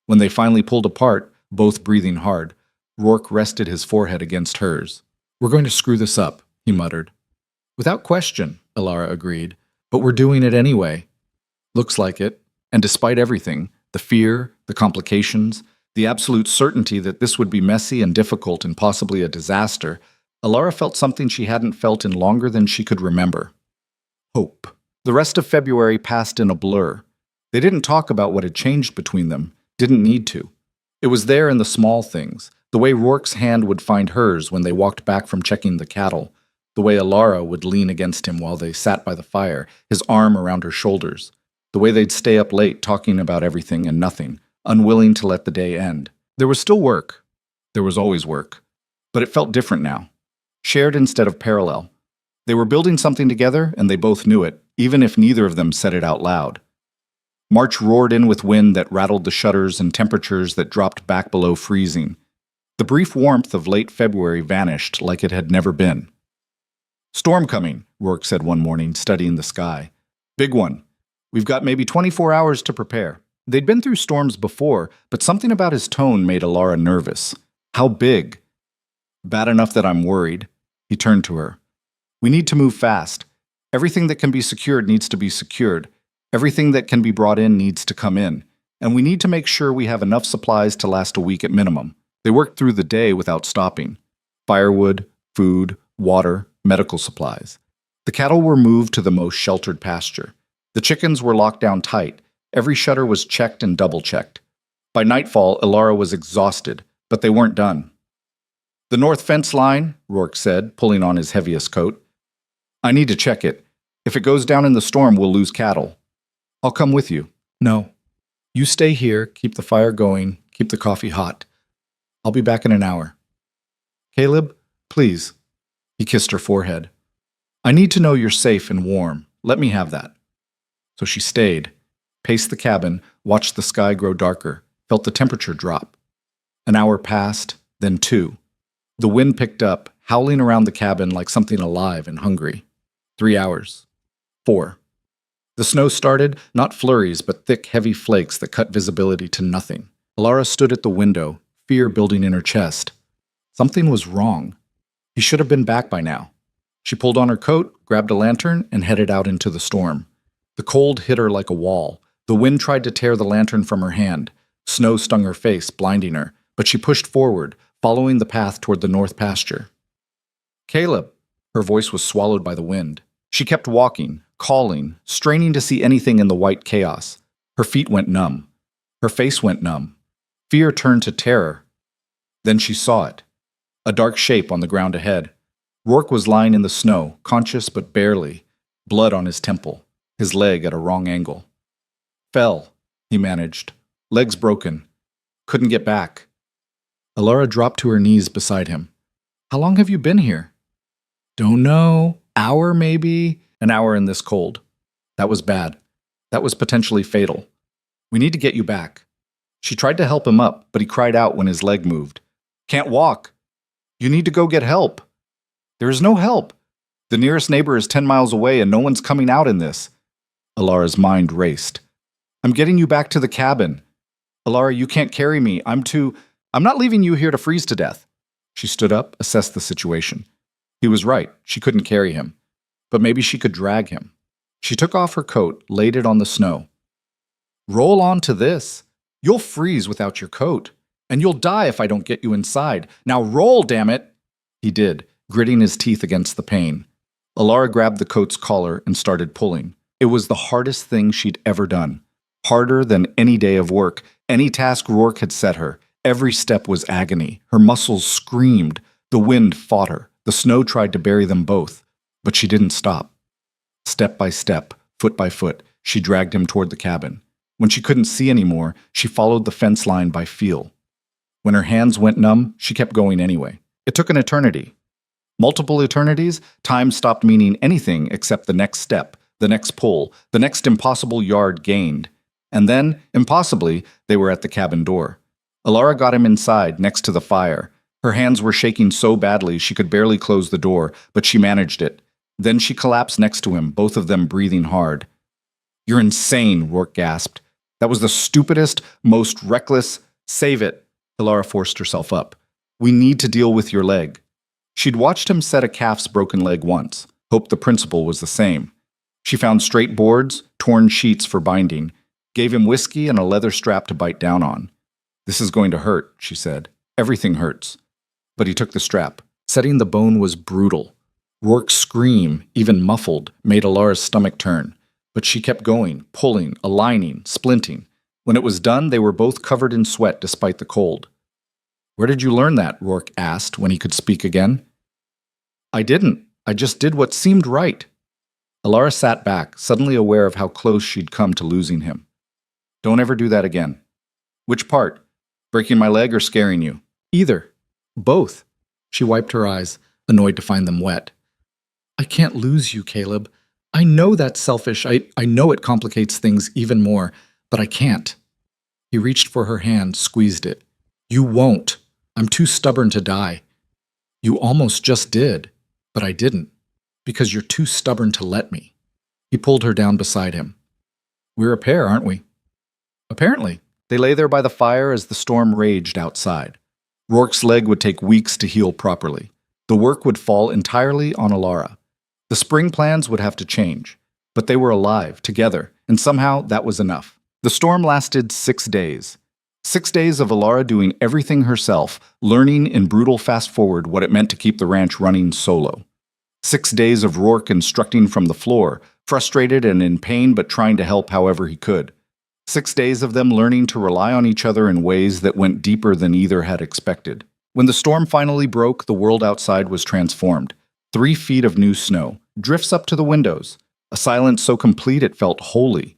When they finally pulled apart, both breathing hard, Rourke rested his forehead against hers. "We're going to screw this up," he muttered. "Without question," Alara agreed. But we're doing it anyway. Looks like it. And despite everything, the fear, the complications, the absolute certainty that this would be messy and difficult and possibly a disaster, Alara felt something she hadn't felt in longer than she could remember. Hope. The rest of February passed in a blur. They didn't talk about what had changed between them, didn't need to. It was there in the small things, the way Rourke's hand would find hers when they walked back from checking the cattle, the way Alara would lean against him while they sat by the fire, his arm around her shoulders, the way they'd stay up late talking about everything and nothing, unwilling to let the day end. There was still work. There was always work. But it felt different now. Shared instead of parallel. They were building something together, and they both knew it, even if neither of them said it out loud. March roared in with wind that rattled the shutters and temperatures that dropped back below freezing. The brief warmth of late February vanished like it had never been. "Storm coming," Rourke said one morning, studying the sky. "Big one. We've got maybe 24 hours to prepare." They'd been through storms before, but something about his tone made Alara nervous. How big? "Bad enough that I'm worried." He turned to her. "We need to move fast. Everything that can be secured needs to be secured. Everything that can be brought in needs to come in. And we need to make sure we have enough supplies to last a week at minimum." They worked through the day without stopping. Firewood, food, water, medical supplies. The cattle were moved to the most sheltered pasture. The chickens were locked down tight. Every shutter was checked and double-checked. By nightfall, Alara was exhausted, but they weren't done. "The north fence line," Rourke said, pulling on his heaviest coat. "I need to check it. If it goes down in the storm, we'll lose cattle." "I'll come with you." "No. You stay here, keep the fire going, keep the coffee hot. I'll be back in an hour." "Caleb, please." He kissed her forehead. "I need to know you're safe and warm. Let me have that." So she stayed, paced the cabin, watched the sky grow darker, felt the temperature drop. An hour passed, then 2. The wind picked up, howling around the cabin like something alive and hungry. 3 hours. 4. The snow started, not flurries, but thick, heavy flakes that cut visibility to nothing. Alara stood at the window, fear building in her chest. Something was wrong. He should have been back by now. She pulled on her coat, grabbed a lantern, and headed out into the storm. The cold hit her like a wall. The wind tried to tear the lantern from her hand. Snow stung her face, blinding her, but she pushed forward, following the path toward the north pasture. "Caleb!" Her voice was swallowed by the wind. She kept walking, calling, straining to see anything in the white chaos. Her feet went numb. Her face went numb. Fear turned to terror. Then she saw it. A dark shape on the ground ahead. Rourke was lying in the snow, conscious but barely, blood on his temple, his leg at a wrong angle. "Fell," he managed. "Legs broken. Couldn't get back." Alara dropped to her knees beside him. "How long have you been here?" "Don't know. Hour, maybe." "An hour in this cold. That was bad. That was potentially fatal. We need to get you back." She tried to help him up, but he cried out when his leg moved. "Can't walk. You need to go get help." "There is no help. The nearest neighbor is 10 miles away and no one's coming out in this." Alara's mind raced. "I'm getting you back to the cabin." "Alara, you can't carry me. I'm not leaving you here to freeze to death." She stood up, assessed the situation. He was right. She couldn't carry him. But maybe she could drag him. She took off her coat, laid it on the snow. "Roll on to this. You'll freeze without your coat. And you'll die if I don't get you inside. Now roll, damn it!" He did, gritting his teeth against the pain. Alara grabbed the coat's collar and started pulling. It was the hardest thing she'd ever done. Harder than any day of work, any task Rourke had set her. Every step was agony. Her muscles screamed. The wind fought her. The snow tried to bury them both. But she didn't stop. Step by step, foot by foot, she dragged him toward the cabin. When she couldn't see anymore, she followed the fence line by feel. When her hands went numb, she kept going anyway. It took an eternity. Multiple eternities, time stopped meaning anything except the next step, the next pull, the next impossible yard gained. And then, impossibly, they were at the cabin door. Alara got him inside, next to the fire. Her hands were shaking so badly she could barely close the door, but she managed it. Then she collapsed next to him, both of them breathing hard. "You're insane," Rourke gasped. "That was the stupidest, most reckless—" "Save it." Alara forced herself up. "We need to deal with your leg." She'd watched him set a calf's broken leg once, hoped the principle was the same. She found straight boards, torn sheets for binding, gave him whiskey and a leather strap to bite down on. "This is going to hurt," she said. "Everything hurts." But he took the strap. Setting the bone was brutal. Rourke's scream, even muffled, made Alara's stomach turn. But she kept going, pulling, aligning, splinting. When it was done, they were both covered in sweat despite the cold. "Where did you learn that?" Rourke asked when he could speak again. "I didn't. I just did what seemed right." Alara sat back, suddenly aware of how close she'd come to losing him. "Don't ever do that again." "Which part? Breaking my leg or scaring you?" "Either. Both." She wiped her eyes, annoyed to find them wet. "I can't lose you, Caleb. I know that's selfish. I know it complicates things even more, but I can't." He reached for her hand, squeezed it. "You won't. I'm too stubborn to die." "You almost just did, but I didn't, because you're too stubborn to let me." He pulled her down beside him. "We're a pair, aren't we?" "Apparently." They lay there by the fire as the storm raged outside. Rourke's leg would take weeks to heal properly. The work would fall entirely on Alara. The spring plans would have to change, but they were alive, together, and somehow that was enough. The storm lasted 6 days. 6 days of Alara doing everything herself, learning in brutal fast-forward what it meant to keep the ranch running solo. 6 days of Rourke instructing from the floor, frustrated and in pain but trying to help however he could. 6 days of them learning to rely on each other in ways that went deeper than either had expected. When the storm finally broke, the world outside was transformed. 3 feet of new snow, drifts up to the windows, a silence so complete it felt holy.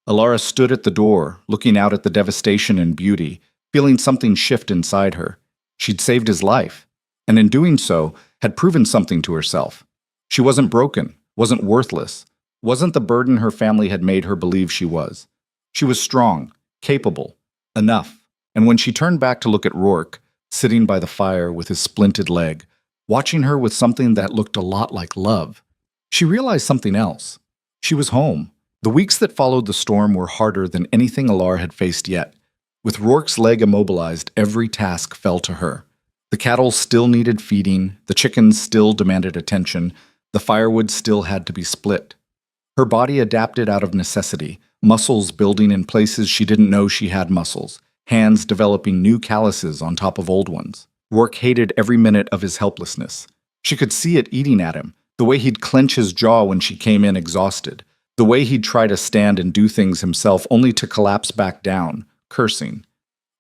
Alara stood at the door, looking out at the devastation and beauty, feeling something shift inside her. She'd saved his life, and in doing so, had proven something to herself. She wasn't broken, wasn't worthless, wasn't the burden her family had made her believe she was. She was strong, capable, enough. And when she turned back to look at Rourke, sitting by the fire with his splinted leg, watching her with something that looked a lot like love, she realized something else. She was home. The weeks that followed the storm were harder than anything Alara had faced yet. With Rourke's leg immobilized, every task fell to her. The cattle still needed feeding, the chickens still demanded attention, the firewood still had to be split. Her body adapted out of necessity, muscles building in places she didn't know she had muscles, hands developing new calluses on top of old ones. Rourke hated every minute of his helplessness. She could see it eating at him, the way he'd clench his jaw when she came in exhausted, the way he'd try to stand and do things himself only to collapse back down, cursing.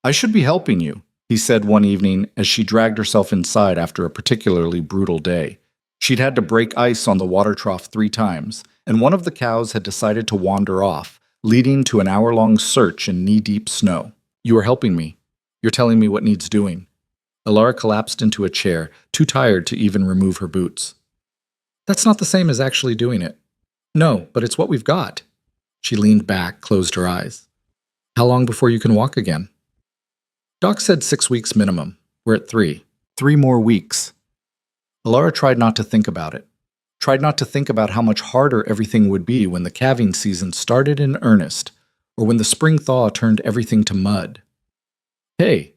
"I should be helping you," he said one evening as she dragged herself inside after a particularly brutal day. She'd had to break ice on the water trough 3 times, and one of the cows had decided to wander off, leading to an hour-long search in knee-deep snow. "You are helping me. You're telling me what needs doing." Alara collapsed into a chair, too tired to even remove her boots. "That's not the same as actually doing it." "No, but it's what we've got." She leaned back, closed her eyes. "How long before you can walk again?" "Doc said 6 weeks minimum. We're at 3. 3 more weeks." Alara tried not to think about it. Tried not to think about how much harder everything would be when the calving season started in earnest, or when the spring thaw turned everything to mud. "Hey."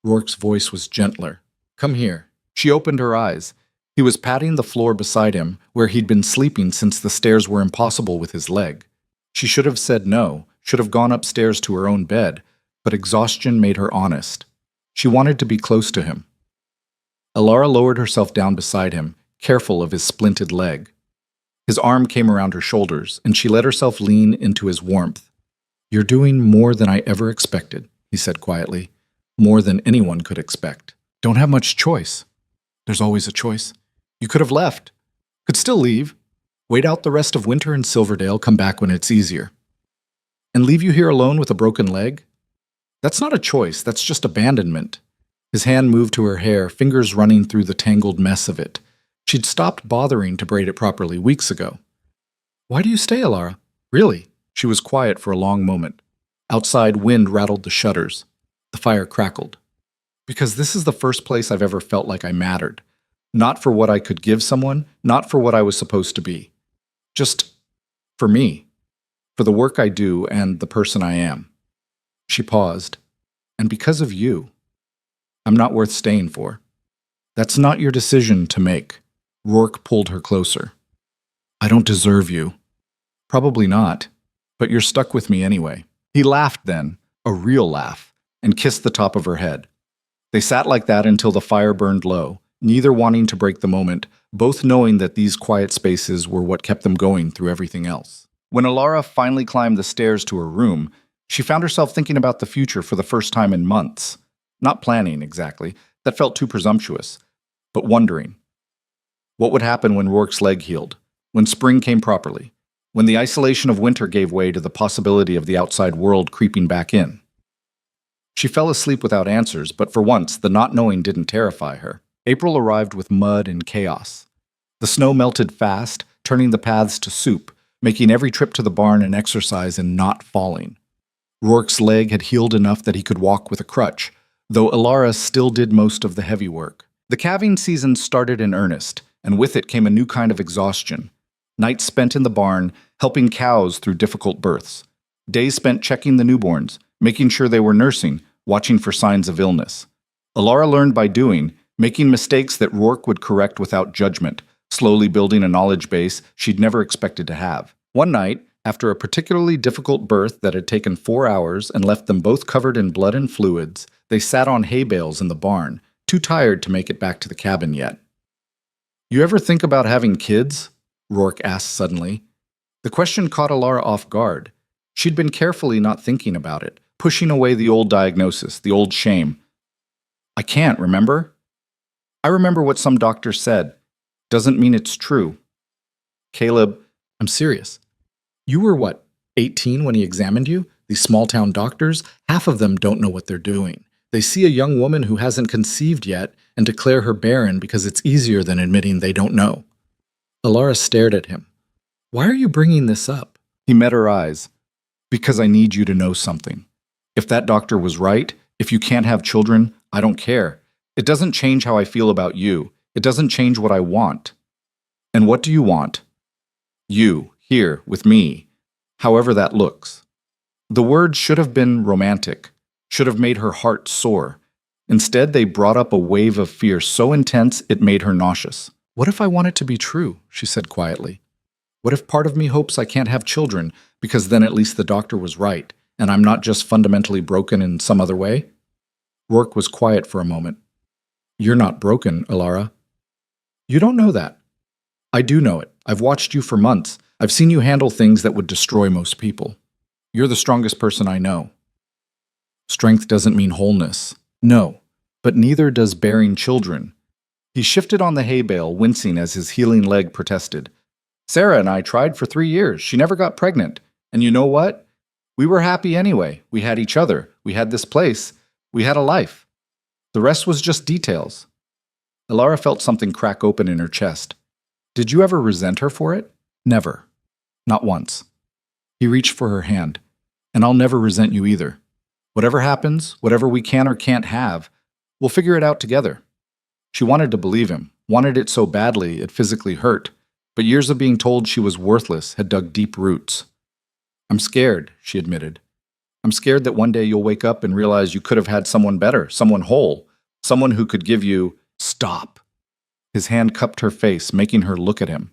Rourke's voice was gentler. "Come here." She opened her eyes. He was patting the floor beside him, where he'd been sleeping since the stairs were impossible with his leg. She should have said no, should have gone upstairs to her own bed, but exhaustion made her honest. She wanted to be close to him. Alara lowered herself down beside him, careful of his splinted leg. His arm came around her shoulders, and she let herself lean into his warmth. "You're doing more than I ever expected," he said quietly. "More than anyone could expect. Don't have much choice." "There's always a choice. You could have left. Could still leave. Wait out the rest of winter in Silverdale, come back when it's easier." "And leave you here alone with a broken leg?" "That's not a choice, that's just abandonment." His hand moved to her hair, fingers running through the tangled mess of it. She'd stopped bothering to braid it properly weeks ago. "Why do you stay, Alara? Really?" She was quiet for a long moment. Outside, wind rattled the shutters. The fire crackled. "Because this is the first place I've ever felt like I mattered. Not for what I could give someone, not for what I was supposed to be. Just for me. For the work I do and the person I am." She paused. "And because of you. I'm not worth staying for." "That's not your decision to make." Rourke pulled her closer. "I don't deserve you." Probably not, but you're stuck with me anyway. He laughed then, a real laugh, and kissed the top of her head. They sat like that until the fire burned low, neither wanting to break the moment, both knowing that these quiet spaces were what kept them going through everything else. When Alara finally climbed the stairs to her room, she found herself thinking about the future for the first time in months. Not planning, exactly. That felt too presumptuous. But wondering. What would happen when Rourke's leg healed? When spring came properly? When the isolation of winter gave way to the possibility of the outside world creeping back in? She fell asleep without answers, but for once, the not knowing didn't terrify her. April arrived with mud and chaos. The snow melted fast, turning the paths to soup, making every trip to the barn an exercise in not falling. Rourke's leg had healed enough that he could walk with a crutch, though Alara still did most of the heavy work. The calving season started in earnest, and with it came a new kind of exhaustion. Nights spent in the barn, helping cows through difficult births. Days spent checking the newborns, making sure they were nursing, watching for signs of illness. Alara learned by doing, making mistakes that Rourke would correct without judgment, slowly building a knowledge base she'd never expected to have. One night, after a particularly difficult birth that had taken 4 hours and left them both covered in blood and fluids, they sat on hay bales in the barn, too tired to make it back to the cabin yet. "You ever think about having kids?" Rourke asked suddenly. The question caught Alara off guard. She'd been carefully not thinking about it, pushing away the old diagnosis, the old shame. "I can't, remember?" "I remember what some doctors said. Doesn't mean it's true." "Caleb, I'm serious. You were what, 18 when he examined you? These small-town doctors, half of them don't know what they're doing. They see a young woman who hasn't conceived yet and declare her barren because it's easier than admitting they don't know." Alara stared at him. "Why are you bringing this up?" He met her eyes. "Because I need you to know something. If that doctor was right, if you can't have children, I don't care. It doesn't change how I feel about you. It doesn't change what I want." "And what do you want?" "You, here, with me, however that looks." The words should have been romantic, should have made her heart soar. Instead, they brought up a wave of fear so intense it made her nauseous. "What if I want it to be true?" she said quietly. "What if part of me hopes I can't have children because then at least the doctor was right, and I'm not just fundamentally broken in some other way?" Rourke was quiet for a moment. "You're not broken, Alara." "You don't know that." "I do know it. I've watched you for months. I've seen you handle things that would destroy most people. You're the strongest person I know." "Strength doesn't mean wholeness." "No, but neither does bearing children." He shifted on the hay bale, wincing as his healing leg protested. "Sarah and I tried for 3 years. She never got pregnant. And you know what? We were happy anyway. We had each other. We had this place. We had a life. The rest was just details." Alara felt something crack open in her chest. "Did you ever resent her for it?" "Never. Not once." He reached for her hand. "And I'll never resent you either. Whatever happens, whatever we can or can't have, we'll figure it out together." She wanted to believe him, wanted it so badly it physically hurt, but years of being told she was worthless had dug deep roots. "I'm scared," she admitted. "I'm scared that one day you'll wake up and realize you could have had someone better, someone whole, someone who could give you—" "Stop." His hand cupped her face, making her look at him.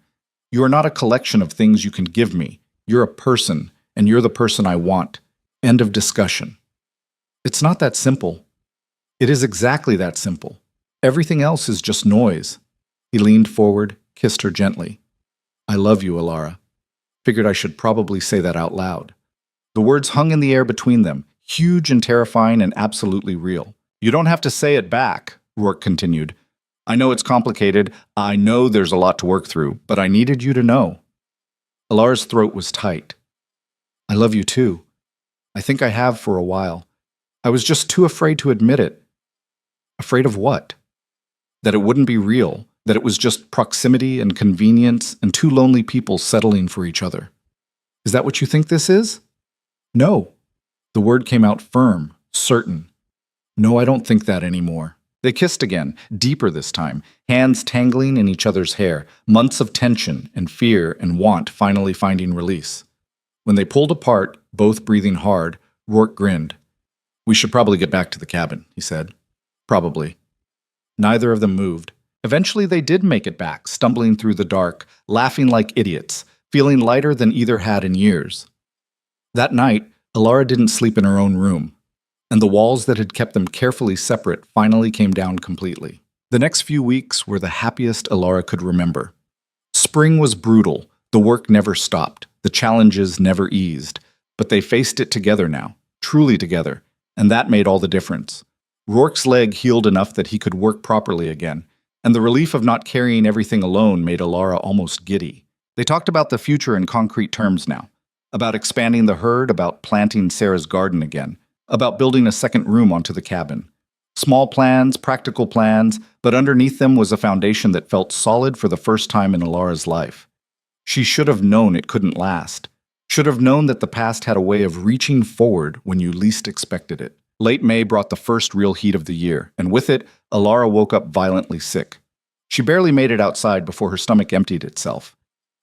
"You are not a collection of things you can give me. You're a person, and you're the person I want. End of discussion." "It's not that simple." "It is exactly that simple. Everything else is just noise." He leaned forward, kissed her gently. "I love you, Alara." Figured I should probably say that out loud. The words hung in the air between them, huge and terrifying and absolutely real. "You don't have to say it back," Rourke continued. "I know it's complicated. I know there's a lot to work through, but I needed you to know." Alara's throat was tight. "I love you too. I think I have for a while. I was just too afraid to admit it." "Afraid of what?" "That it wouldn't be real, that it was just proximity and convenience and two lonely people settling for each other." "Is that what you think this is?" "No." The word came out firm, certain. "No, I don't think that anymore." They kissed again, deeper this time, hands tangling in each other's hair, months of tension and fear and want finally finding release. When they pulled apart, both breathing hard, Rourke grinned. "We should probably get back to the cabin," he said. "Probably." Neither of them moved. Eventually they did make it back, stumbling through the dark, laughing like idiots, feeling lighter than either had in years. That night, Alara didn't sleep in her own room, and the walls that had kept them carefully separate finally came down completely. The next few weeks were the happiest Alara could remember. Spring was brutal, the work never stopped, the challenges never eased, but they faced it together now, truly together, and that made all the difference. Rourke's leg healed enough that he could work properly again, and the relief of not carrying everything alone made Alara almost giddy. They talked about the future in concrete terms now, about expanding the herd, about planting Sarah's garden again, about building a second room onto the cabin. Small plans, practical plans, but underneath them was a foundation that felt solid for the first time in Alara's life. She should have known it couldn't last, should have known that the past had a way of reaching forward when you least expected it. Late May brought the first real heat of the year, and with it, Alara woke up violently sick. She barely made it outside before her stomach emptied itself.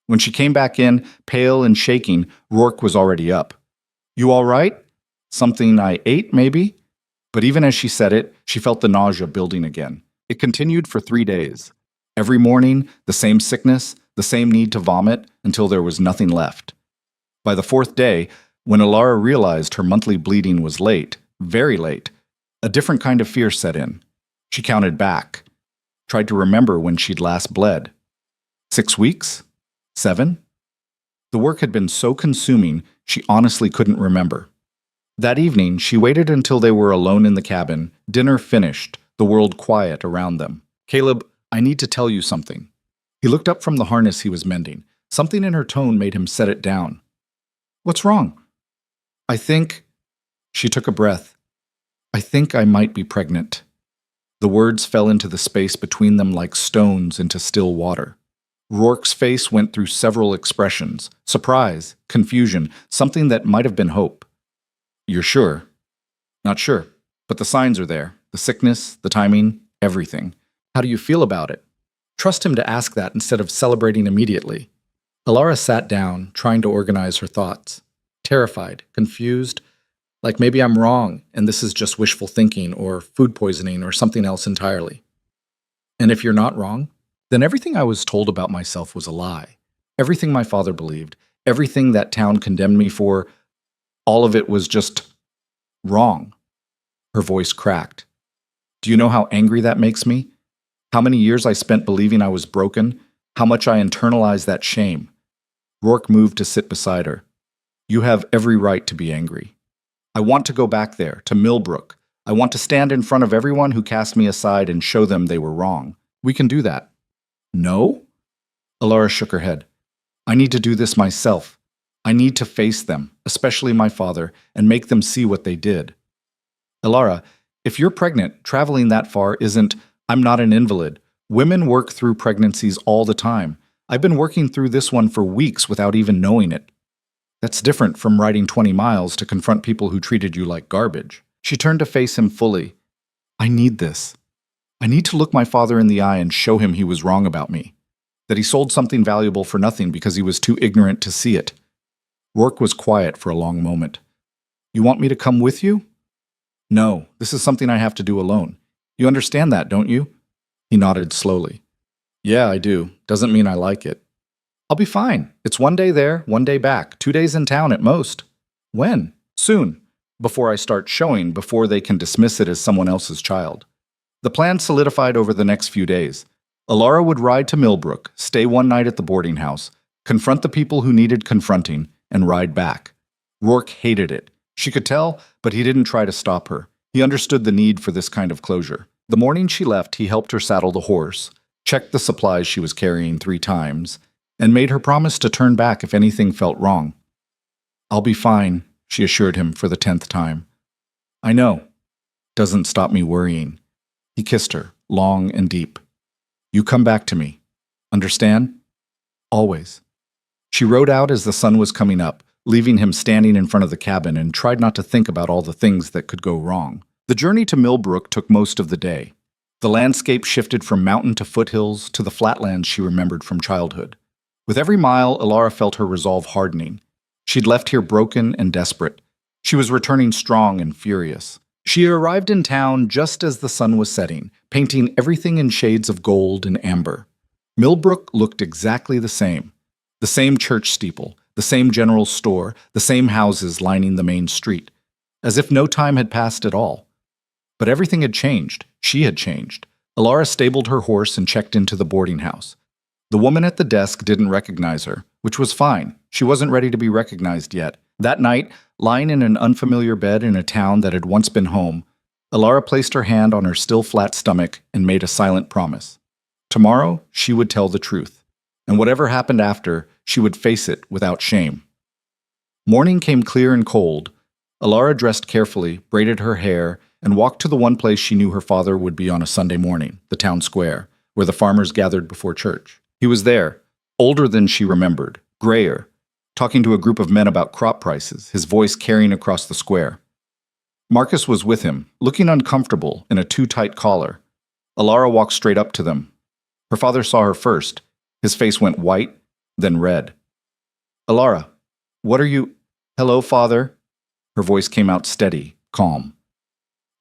When she came back in, pale and shaking, Rourke was already up. "You all right? Something I ate, maybe?" But even as she said it, she felt the nausea building again. It continued for 3 days. Every morning, the same sickness, the same need to vomit, until there was nothing left. By the 4th day, when Alara realized her monthly bleeding was late, very late, a different kind of fear set in. She counted back, tried to remember when she'd last bled. 6 weeks? 7? The work had been so consuming, she honestly couldn't remember. That evening, she waited until they were alone in the cabin, dinner finished, the world quiet around them. "Caleb, I need to tell you something." He looked up from the harness he was mending. Something in her tone made him set it down. "What's wrong?" "I think—" She took a breath. "I think I might be pregnant." The words fell into the space between them like stones into still water. Rourke's face went through several expressions: surprise, confusion, something that might have been hope. "You're sure?" "Not sure, but the signs are there. The sickness, the timing, everything. How do you feel about it?" Trust him to ask that instead of celebrating immediately. Alara sat down, trying to organize her thoughts. Terrified, confused, like maybe I'm wrong and this is just wishful thinking or food poisoning or something else entirely. "And if you're not wrong, then everything I was told about myself was a lie. Everything my father believed, everything that town condemned me for, all of it was just wrong." Her voice cracked. "Do you know how angry that makes me? How many years I spent believing I was broken? How much I internalized that shame?" Rourke moved to sit beside her. "You have every right to be angry. I want to go back there, to Millbrook. I want to stand in front of everyone who cast me aside and show them they were wrong. We can do that." "No?" Alara shook her head. "I need to do this myself. I need to face them, especially my father, and make them see what they did." "Alara, if you're pregnant, traveling that far isn't— I'm not an invalid. Women work through pregnancies all the time. I've been working through this one for weeks without even knowing it. That's different from riding 20 miles to confront people who treated you like garbage." She turned to face him fully. "I need this. I need to look my father in the eye and show him he was wrong about me. That he sold something valuable for nothing because he was too ignorant to see it." Rourke was quiet for a long moment. "You want me to come with you?" "No, this is something I have to do alone. You understand that, don't you?" He nodded slowly. "Yeah, I do. Doesn't mean I like it." "I'll be fine. It's 1 day there, 1 day back, 2 days in town at most." "When?" "Soon. Before I start showing, before they can dismiss it as someone else's child." The plan solidified over the next few days. Alara would ride to Millbrook, stay 1 night at the boarding house, confront the people who needed confronting, and ride back. Rourke hated it. She could tell, but he didn't try to stop her. He understood the need for this kind of closure. The morning she left, he helped her saddle the horse, checked the supplies she was carrying 3 times, and made her promise to turn back if anything felt wrong. "I'll be fine," she assured him for the 10th time. "I know. Doesn't stop me worrying." He kissed her, long and deep. "You come back to me. Understand? Always." She rode out as the sun was coming up, leaving him standing in front of the cabin, and tried not to think about all the things that could go wrong. The journey to Millbrook took most of the day. The landscape shifted from mountain to foothills to the flatlands she remembered from childhood. With every mile, Alara felt her resolve hardening. She'd left here broken and desperate. She was returning strong and furious. She arrived in town just as the sun was setting, painting everything in shades of gold and amber. Millbrook looked exactly the same. The same church steeple, the same general store, the same houses lining the main street, as if no time had passed at all. But everything had changed. She had changed. Alara stabled her horse and checked into the boarding house. The woman at the desk didn't recognize her, which was fine. She wasn't ready to be recognized yet. That night, lying in an unfamiliar bed in a town that had once been home, Alara placed her hand on her still flat stomach and made a silent promise. Tomorrow, she would tell the truth, and whatever happened after, she would face it without shame. Morning came clear and cold. Alara dressed carefully, braided her hair, and walked to the one place she knew her father would be on a Sunday morning, the town square, where the farmers gathered before church. He was there, older than she remembered, grayer, talking to a group of men about crop prices, his voice carrying across the square. Marcus was with him, looking uncomfortable in a too-tight collar. Alara walked straight up to them. Her father saw her first. His face went white, then red. "Alara, what are you—" "Hello, father." Her voice came out steady, calm.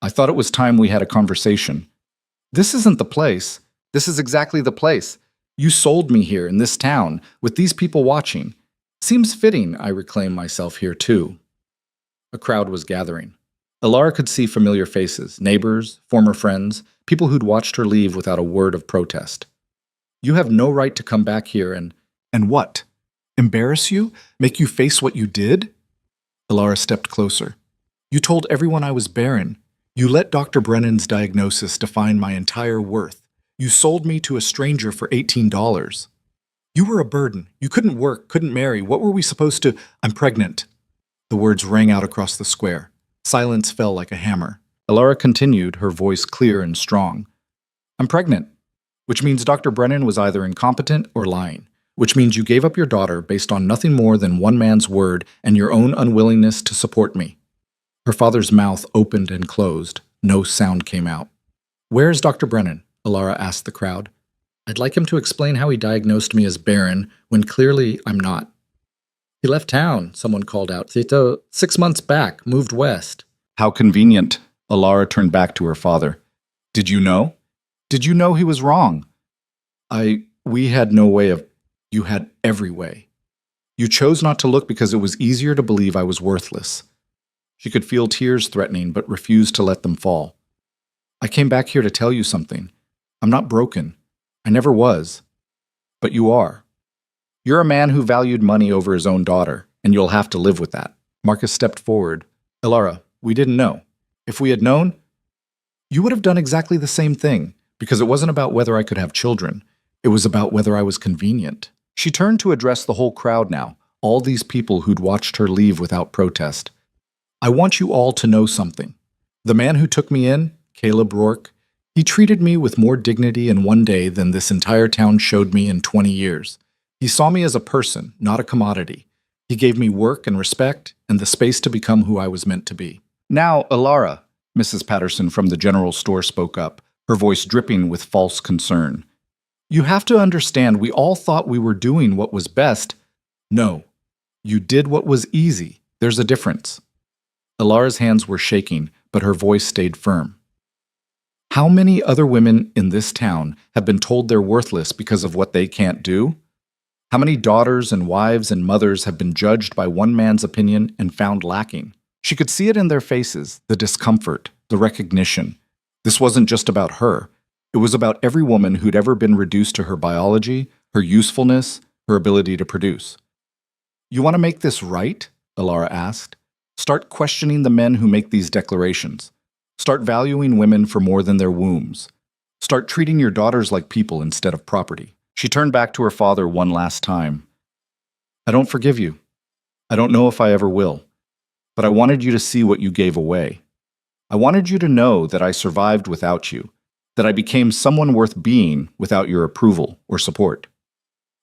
"I thought it was time we had a conversation. This isn't the place. This is exactly the place. You sold me here in this town, with these people watching. Seems fitting I reclaim myself here too." A crowd was gathering. Alara could see familiar faces, neighbors, former friends, people who'd watched her leave without a word of protest. "You have no right to come back here and—" "And what? Embarrass you? Make you face what you did?" Alara stepped closer. "You told everyone I was barren. You let Dr. Brennan's diagnosis define my entire worth. You sold me to a stranger for $18. You were a burden. You couldn't work, couldn't marry. What were we supposed to—" "I'm pregnant." The words rang out across the square. Silence fell like a hammer. Alara continued, her voice clear and strong. "I'm pregnant, which means Dr. Brennan was either incompetent or lying, which means you gave up your daughter based on nothing more than one man's word and your own unwillingness to support me." Her father's mouth opened and closed. No sound came out. "Where is Dr. Brennan?" Alara asked the crowd. "I'd like him to explain how he diagnosed me as barren when clearly I'm not." "He left town," someone called out. "Tito, 6 months back, moved west." "How convenient." Alara turned back to her father. "Did you know? Did you know he was wrong?" We had no way of—" "You had every way. You chose not to look because it was easier to believe I was worthless." She could feel tears threatening, but refused to let them fall. "I came back here to tell you something. I'm not broken. I never was. But you are. You're a man who valued money over his own daughter, and you'll have to live with that." Marcus stepped forward. "Alara, we didn't know. If we had known, you would have done exactly the same thing, because it wasn't about whether I could have children. It was about whether I was convenient." She turned to address the whole crowd now, all these people who'd watched her leave without protest. "I want you all to know something. The man who took me in, Caleb Rourke, he treated me with more dignity in one day than this entire town showed me in 20 years. He saw me as a person, not a commodity. He gave me work and respect and the space to become who I was meant to be." "Now, Alara," Mrs. Patterson from the general store spoke up, her voice dripping with false concern. "You have to understand we all thought we were doing what was best." "No. You did what was easy. There's a difference." Alara's hands were shaking, but her voice stayed firm. "How many other women in this town have been told they're worthless because of what they can't do? How many daughters and wives and mothers have been judged by one man's opinion and found lacking?" She could see it in their faces, the discomfort, the recognition. This wasn't just about her. It was about every woman who'd ever been reduced to her biology, her usefulness, her ability to produce. "You want to make this right?" Alara asked. "Start questioning the men who make these declarations. Start valuing women for more than their wombs. Start treating your daughters like people instead of property." She turned back to her father one last time. "I don't forgive you. I don't know if I ever will. But I wanted you to see what you gave away. I wanted you to know that I survived without you, that I became someone worth being without your approval or support."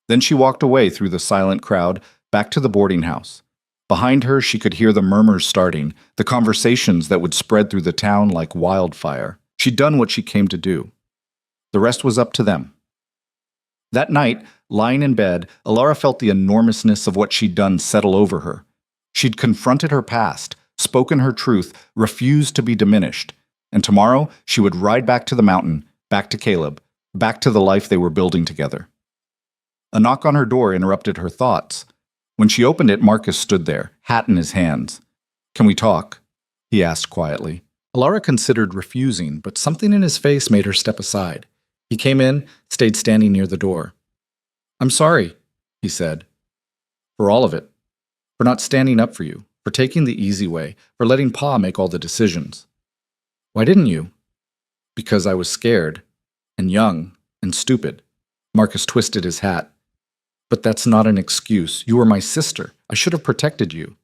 Then she walked away through the silent crowd, back to the boarding house. Behind her, she could hear the murmurs starting, the conversations that would spread through the town like wildfire. She'd done what she came to do. The rest was up to them. That night, lying in bed, Alara felt the enormousness of what she'd done settle over her. She'd confronted her past, spoken her truth, refused to be diminished. And tomorrow, she would ride back to the mountain, back to Caleb, back to the life they were building together. A knock on her door interrupted her thoughts. When she opened it, Marcus stood there, hat in his hands. "Can we talk?" he asked quietly. Alara considered refusing, but something in his face made her step aside. He came in, stayed standing near the door. "I'm sorry," he said. "For all of it. For not standing up for you, for taking the easy way, for letting Pa make all the decisions." "Why didn't you?" "Because I was scared, and young, and stupid." Marcus twisted his hat. "But that's not an excuse. You were my sister. I should have protected you."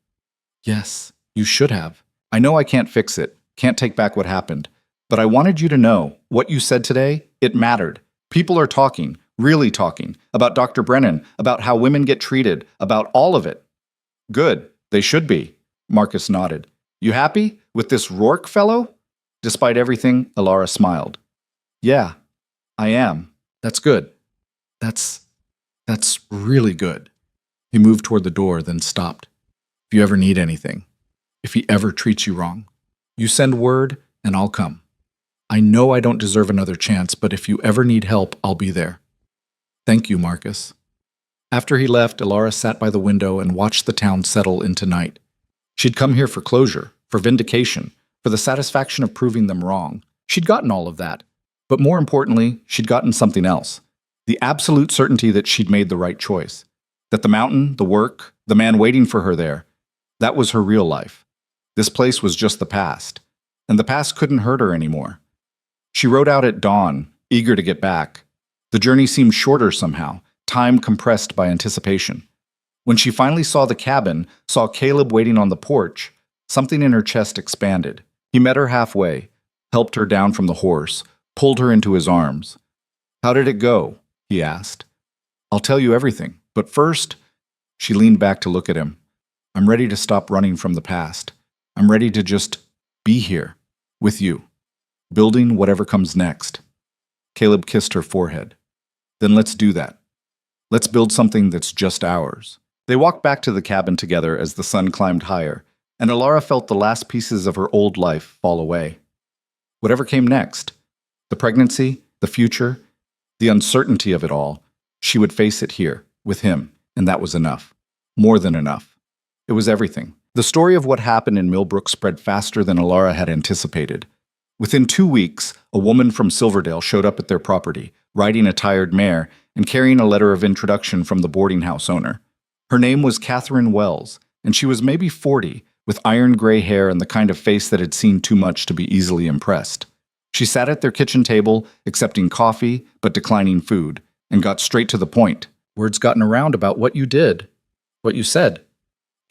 "Yes, you should have. I know I can't fix it, can't take back what happened. But I wanted you to know, what you said today, it mattered. People are talking, really talking, about Dr. Brennan, about how women get treated, about all of it." "Good. They should be." Marcus nodded. "You happy with this Rourke fellow?" Despite everything, Alara smiled. "Yeah, I am. That's good. That's really good." He moved toward the door, then stopped. "If you ever need anything, if he ever treats you wrong, you send word and I'll come. I know I don't deserve another chance, but if you ever need help, I'll be there." "Thank you, Marcus." After he left, Alara sat by the window and watched the town settle into night. She'd come here for closure, for vindication, for the satisfaction of proving them wrong. She'd gotten all of that. But more importantly, she'd gotten something else. The absolute certainty that she'd made the right choice. That the mountain, the work, the man waiting for her there, that was her real life. This place was just the past. And the past couldn't hurt her anymore. She rode out at dawn, eager to get back. The journey seemed shorter somehow, time compressed by anticipation. When she finally saw the cabin, saw Caleb waiting on the porch, something in her chest expanded. He met her halfway, helped her down from the horse, pulled her into his arms. "How did it go?" he asked. "I'll tell you everything, but first," she leaned back to look at him. "I'm ready to stop running from the past. I'm ready to just be here, with you, building whatever comes next." Caleb kissed her forehead. "Then let's do that. Let's build something that's just ours." They walked back to the cabin together as the sun climbed higher, and Alara felt the last pieces of her old life fall away. Whatever came next, the pregnancy, the future, the uncertainty of it all, she would face it here, with him, and that was enough. More than enough. It was everything. The story of what happened in Millbrook spread faster than Alara had anticipated. Within 2 weeks, a woman from Silverdale showed up at their property, riding a tired mare and carrying a letter of introduction from the boarding house owner. Her name was Catherine Wells, and she was maybe 40, with iron gray hair and the kind of face that had seen too much to be easily impressed. She sat at their kitchen table, accepting coffee but declining food, and got straight to the point. "Word's gotten around about what you did, what you said."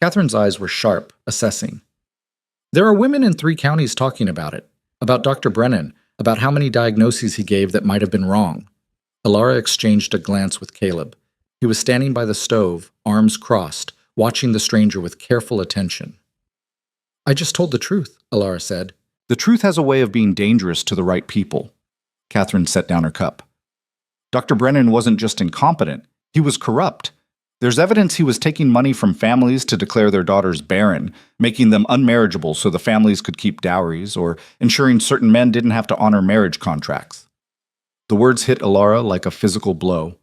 Catherine's eyes were sharp, assessing. "There are women in 3 counties talking about it, about Dr. Brennan, about how many diagnoses he gave that might have been wrong." Alara exchanged a glance with Caleb. He was standing by the stove, arms crossed, watching the stranger with careful attention. "I just told the truth," Alara said. "The truth has a way of being dangerous to the right people." Catherine set down her cup. "Dr. Brennan wasn't just incompetent, he was corrupt. There's evidence he was taking money from families to declare their daughters barren, making them unmarriageable so the families could keep dowries, or ensuring certain men didn't have to honor marriage contracts." The words hit Alara like a physical blow.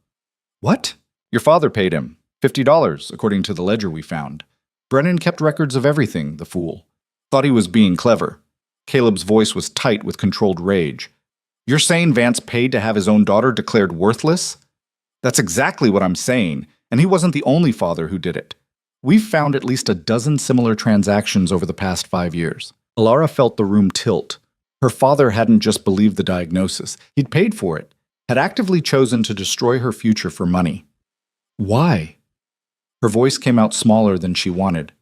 "What?" "Your father paid him $50, according to the ledger we found. Brennan kept records of everything, the fool. Thought he was being clever." Caleb's voice was tight with controlled rage. "You're saying Vance paid to have his own daughter declared worthless?" "That's exactly what I'm saying, and he wasn't the only father who did it. We've found at least a dozen similar transactions over the past 5 years." Alara felt the room tilt. Her father hadn't just believed the diagnosis, he'd paid for it, had actively chosen to destroy her future for money. "Why?" Her voice came out smaller than she wanted.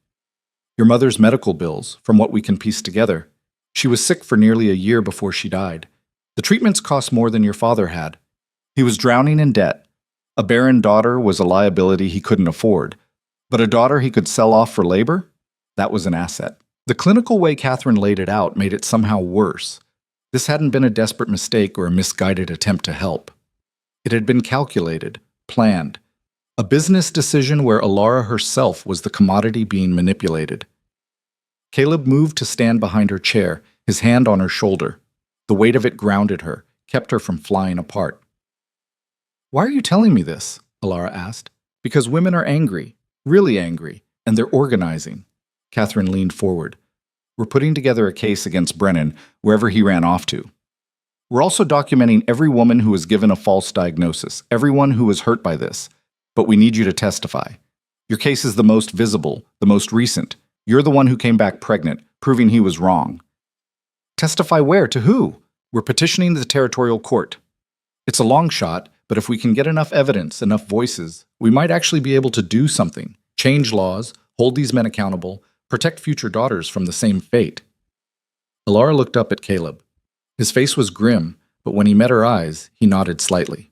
"Your mother's medical bills, from what we can piece together. She was sick for nearly a year before she died. The treatments cost more than your father had. He was drowning in debt. A barren daughter was a liability he couldn't afford. But a daughter he could sell off for labor? That was an asset." The clinical way Catherine laid it out made it somehow worse. This hadn't been a desperate mistake or a misguided attempt to help. It had been calculated, planned. A business decision where Alara herself was the commodity being manipulated. Caleb moved to stand behind her chair, his hand on her shoulder. The weight of it grounded her, kept her from flying apart. "Why are you telling me this?" Alara asked. Because women are angry, really angry, and they're organizing. Catherine leaned forward. We're putting together a case against Brennan wherever he ran off to. We're also documenting every woman who was given a false diagnosis, everyone who was hurt by this. But we need you to testify. Your case is the most visible, the most recent. You're the one who came back pregnant, proving he was wrong. Testify where? To who? We're petitioning the territorial court. It's a long shot, but if we can get enough evidence, enough voices, we might actually be able to do something. Change laws, hold these men accountable, protect future daughters from the same fate. Alara looked up at Caleb. His face was grim, but when he met her eyes, he nodded slightly.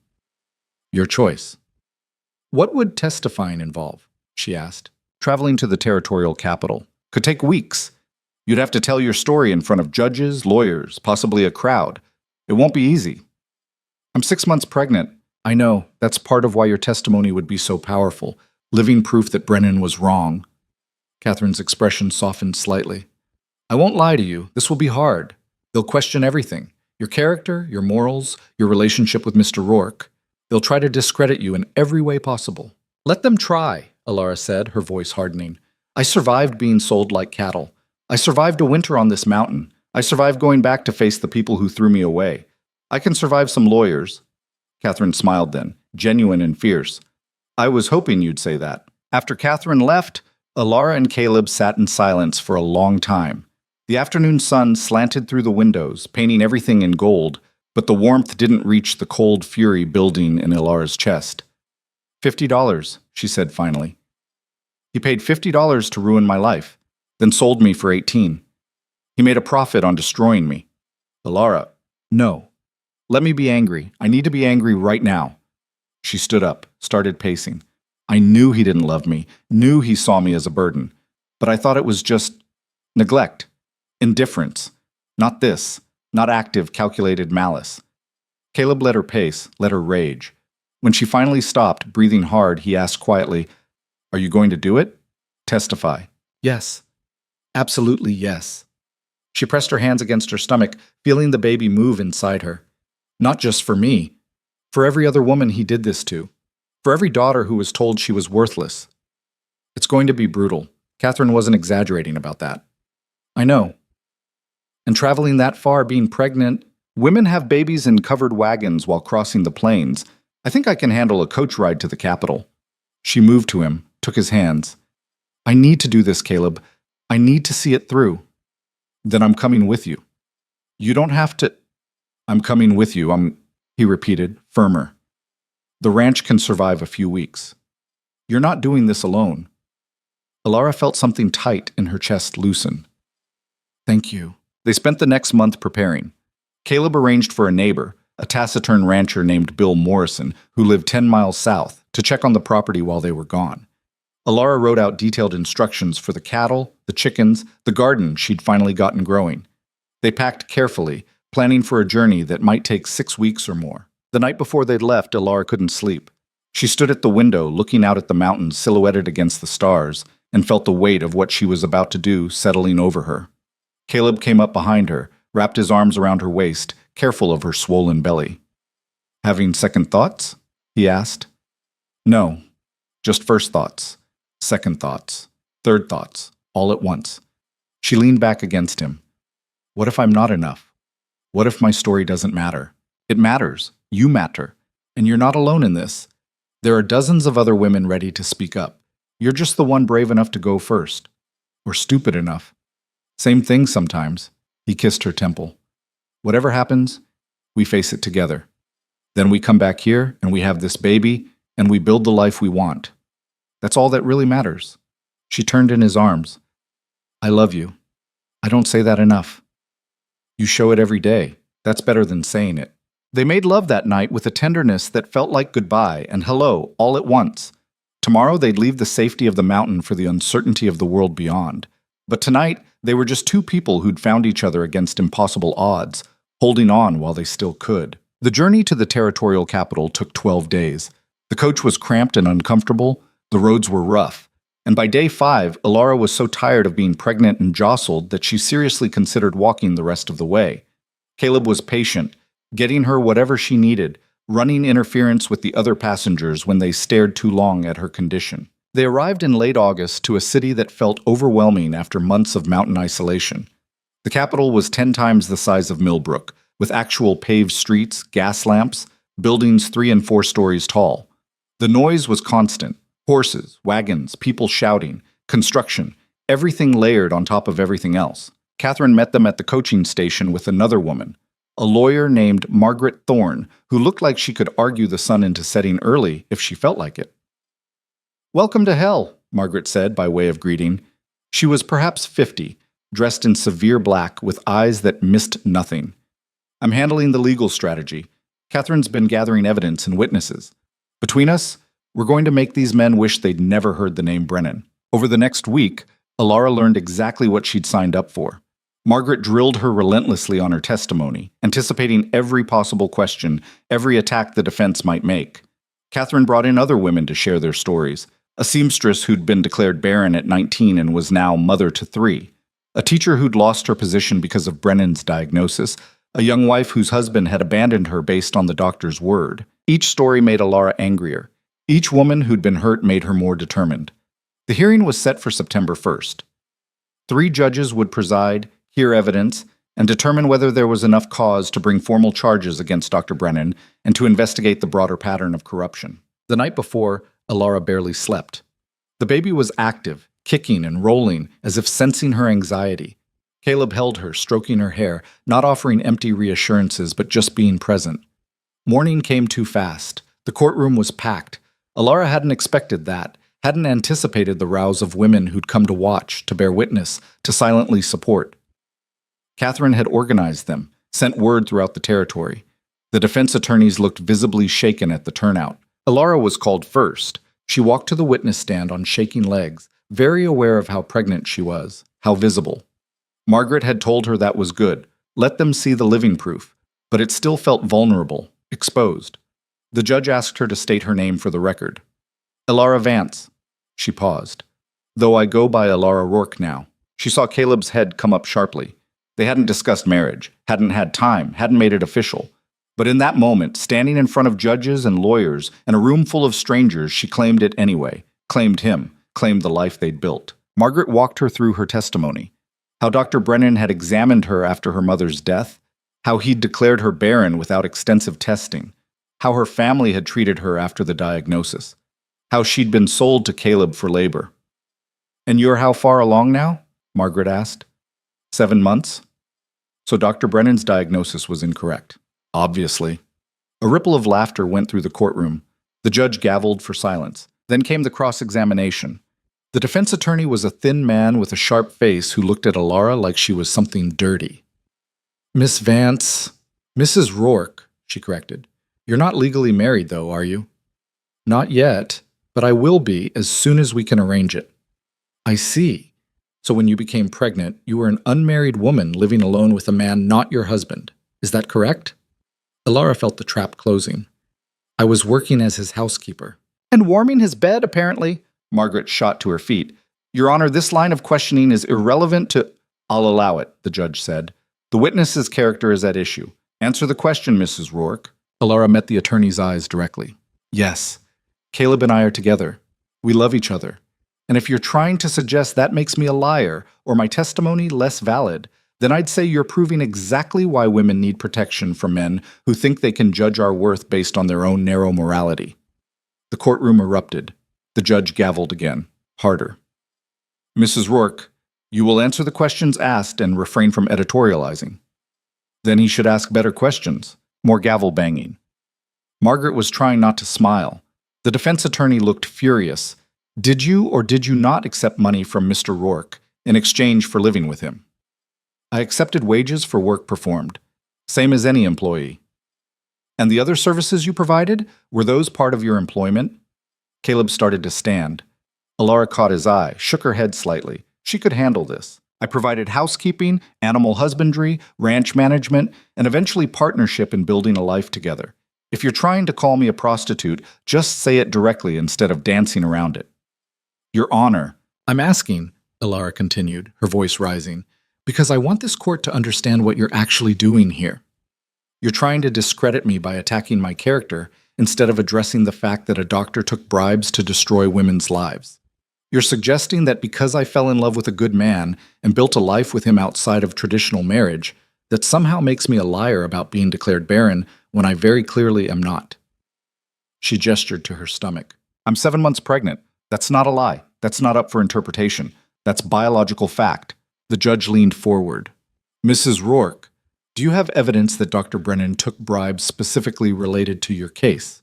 Your choice. What would testifying involve? She asked. Traveling to the territorial capital. Could take weeks. You'd have to tell your story in front of judges, lawyers, possibly a crowd. It won't be easy. I'm 6 months pregnant. I know, that's part of why your testimony would be so powerful, living proof that Brennan was wrong. Catherine's expression softened slightly. I won't lie to you, this will be hard. They'll question everything. Your character, your morals, your relationship with Mr. Rourke. They'll try to discredit you in every way possible. Let them try, Alara said, her voice hardening. I survived being sold like cattle. I survived a winter on this mountain. I survived going back to face the people who threw me away. I can survive some lawyers. Catherine smiled then, genuine and fierce. I was hoping you'd say that. After Catherine left, Alara and Caleb sat in silence for a long time. The afternoon sun slanted through the windows, painting everything in gold, but the warmth didn't reach the cold fury building in Alara's chest. $50, she said finally. He paid $50 to ruin my life, then sold me for 18. He made a profit on destroying me. Alara, no. Let me be angry. I need to be angry right now. She stood up, started pacing. I knew he didn't love me, knew he saw me as a burden, but I thought it was just neglect, indifference. Not this, not active, calculated malice. Caleb let her pace, let her rage. When she finally stopped, breathing hard, he asked quietly, Are you going to do it? Testify. Yes. Absolutely yes. She pressed her hands against her stomach, feeling the baby move inside her. Not just for me. For every other woman he did this to. For every daughter who was told she was worthless. It's going to be brutal. Catherine wasn't exaggerating about that. I know. And traveling that far, being pregnant, women have babies in covered wagons while crossing the plains. I think I can handle a coach ride to the capital. She moved to him, took his hands. I need to do this, Caleb. I need to see it through. Then I'm coming with you. You don't have to... I'm coming with you, he repeated, firmer. The ranch can survive a few weeks. You're not doing this alone. Alara felt something tight in her chest loosen. Thank you. They spent the next month preparing. Caleb arranged for a neighbor, a taciturn rancher named Bill Morrison, who lived 10 miles south, to check on the property while they were gone. Alara wrote out detailed instructions for the cattle, the chickens, the garden she'd finally gotten growing. They packed carefully, planning for a journey that might take 6 weeks or more. The night before they'd left, Alara couldn't sleep. She stood at the window, looking out at the mountains silhouetted against the stars, and felt the weight of what she was about to do settling over her. Caleb came up behind her, wrapped his arms around her waist, careful of her swollen belly. Having second thoughts? He asked. No, just first thoughts, second thoughts, third thoughts, all at once. She leaned back against him. What if I'm not enough? What if my story doesn't matter? It matters. You matter. And you're not alone in this. There are dozens of other women ready to speak up. You're just the one brave enough to go first. Or stupid enough. Same thing sometimes. He kissed her temple. Whatever happens, we face it together. Then we come back here, and we have this baby, and we build the life we want. That's all that really matters. She turned in his arms. I love you. I don't say that enough. You show it every day. That's better than saying it. They made love that night with a tenderness that felt like goodbye and hello all at once. Tomorrow they'd leave the safety of the mountain for the uncertainty of the world beyond. But tonight, they were just two people who'd found each other against impossible odds, holding on while they still could. The journey to the territorial capital took 12 days. The coach was cramped and uncomfortable, the roads were rough, and by day 5, Alara was so tired of being pregnant and jostled that she seriously considered walking the rest of the way. Caleb was patient, getting her whatever she needed, running interference with the other passengers when they stared too long at her condition. They arrived in late August to a city that felt overwhelming after months of mountain isolation. The capital was 10 times the size of Millbrook, with actual paved streets, gas lamps, buildings 3 and 4 stories tall. The noise was constant. Horses, wagons, people shouting, construction, everything layered on top of everything else. Catherine met them at the coaching station with another woman, a lawyer named Margaret Thorne, who looked like she could argue the sun into setting early if she felt like it. "Welcome to hell," Margaret said by way of greeting. She was perhaps 50, dressed in severe black with eyes that missed nothing. "I'm handling the legal strategy. Catherine's been gathering evidence and witnesses. Between us, we're going to make these men wish they'd never heard the name Brennan." Over the next week, Alara learned exactly what she'd signed up for. Margaret drilled her relentlessly on her testimony, anticipating every possible question, every attack the defense might make. Catherine brought in other women to share their stories. A seamstress who'd been declared barren at 19 and was now mother to 3. A teacher who'd lost her position because of Brennan's diagnosis. A young wife whose husband had abandoned her based on the doctor's word. Each story made Alara angrier. Each woman who'd been hurt made her more determined. The hearing was set for September 1st. 3 judges would preside, hear evidence, and determine whether there was enough cause to bring formal charges against Dr. Brennan and to investigate the broader pattern of corruption. The night before, Alara barely slept. The baby was active, kicking and rolling as if sensing her anxiety. Caleb held her, stroking her hair, not offering empty reassurances but just being present. Morning came too fast. The courtroom was packed. Alara hadn't expected that, hadn't anticipated the rows of women who'd come to watch, to bear witness, to silently support. Catherine had organized them, sent word throughout the territory. The defense attorneys looked visibly shaken at the turnout. Alara was called first. She walked to the witness stand on shaking legs, very aware of how pregnant she was, how visible. Margaret had told her that was good. Let them see the living proof. But it still felt vulnerable, exposed. The judge asked her to state her name for the record. "Alara Vance." She paused. "Though I go by Alara Rourke now." She saw Caleb's head come up sharply. They hadn't discussed marriage, hadn't had time, hadn't made it official. But in that moment, standing in front of judges and lawyers and a room full of strangers, she claimed it anyway, claimed him, claimed the life they'd built. Margaret walked her through her testimony. How Dr. Brennan had examined her after her mother's death, how he'd declared her barren without extensive testing, how her family had treated her after the diagnosis, how she'd been sold to Caleb for labor. "And you're how far along now?" Margaret asked. 7 months? So Dr. Brennan's diagnosis was incorrect. Obviously. A ripple of laughter went through the courtroom. The judge gavelled for silence. Then came the cross-examination. The defense attorney was a thin man with a sharp face who looked at Alara like she was something dirty. "Miss Vance, Mrs. Rourke," she corrected. "You're not legally married, though, are you?" "Not yet, but I will be as soon as we can arrange it." "I see. So when you became pregnant, you were an unmarried woman living alone with a man not your husband. Is that correct?" Alara felt the trap closing. "I was working as his housekeeper." "And warming his bed, apparently." Margaret shot to her feet. "Your Honor, this line of questioning is irrelevant to—" "I'll allow it," the judge said. "The witness's character is at issue. Answer the question, Mrs. Rourke." Alara met the attorney's eyes directly. "Yes. Caleb and I are together. We love each other. And if you're trying to suggest that makes me a liar or my testimony less valid, then I'd say you're proving exactly why women need protection from men who think they can judge our worth based on their own narrow morality." The courtroom erupted. The judge gavelled again, harder. "Mrs. Rourke, you will answer the questions asked and refrain from editorializing." Then he should ask better questions, more gavel banging. Margaret was trying not to smile. The defense attorney looked furious. "Did you or did you not accept money from Mr. Rourke in exchange for living with him?" "I accepted wages for work performed, same as any employee." "And the other services you provided, were those part of your employment?" Caleb started to stand. Alara caught his eye, shook her head slightly. She could handle this. "I provided housekeeping, animal husbandry, ranch management, and eventually partnership in building a life together. If you're trying to call me a prostitute, just say it directly instead of dancing around it." "Your Honor." "I'm asking," Alara continued, her voice rising, "because I want this court to understand what you're actually doing here." You're trying to discredit me by attacking my character instead of addressing the fact that a doctor took bribes to destroy women's lives. You're suggesting that because I fell in love with a good man and built a life with him outside of traditional marriage, that somehow makes me a liar about being declared barren when I very clearly am not. She gestured to her stomach. I'm 7 months pregnant. That's not a lie. That's not up for interpretation. That's biological fact. The judge leaned forward. Mrs. Rourke, do you have evidence that Dr. Brennan took bribes specifically related to your case?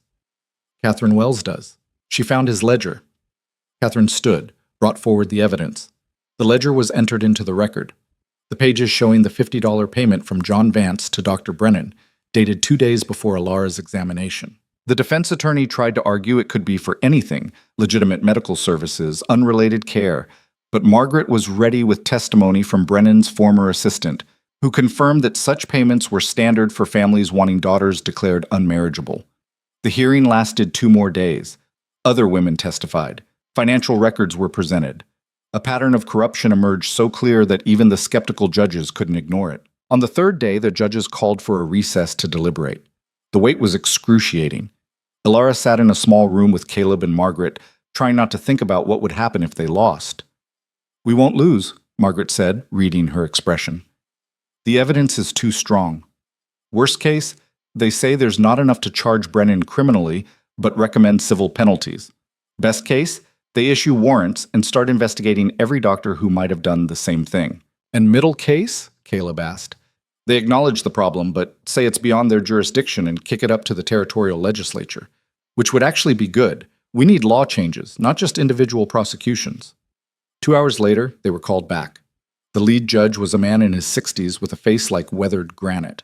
Catherine Wells does. She found his ledger. Catherine stood, brought forward the evidence. The ledger was entered into the record. The pages showing the $50 payment from John Vance to Dr. Brennan, dated 2 days before Alara's examination. The defense attorney tried to argue it could be for anything, legitimate medical services, unrelated care, but Margaret was ready with testimony from Brennan's former assistant, who confirmed that such payments were standard for families wanting daughters declared unmarriageable. The hearing lasted 2 more days. Other women testified. Financial records were presented. A pattern of corruption emerged so clear that even the skeptical judges couldn't ignore it. On the 3rd day, the judges called for a recess to deliberate. The wait was excruciating. Alara sat in a small room with Caleb and Margaret, trying not to think about what would happen if they lost. We won't lose, Margaret said, reading her expression. The evidence is too strong. Worst case, they say there's not enough to charge Brennan criminally, but recommend civil penalties. Best case, they issue warrants and start investigating every doctor who might have done the same thing. And middle case? Caleb asked. They acknowledge the problem, but say it's beyond their jurisdiction and kick it up to the territorial legislature, which would actually be good. We need law changes, not just individual prosecutions. 2 hours later, they were called back. The lead judge was a man in his 60s with a face like weathered granite.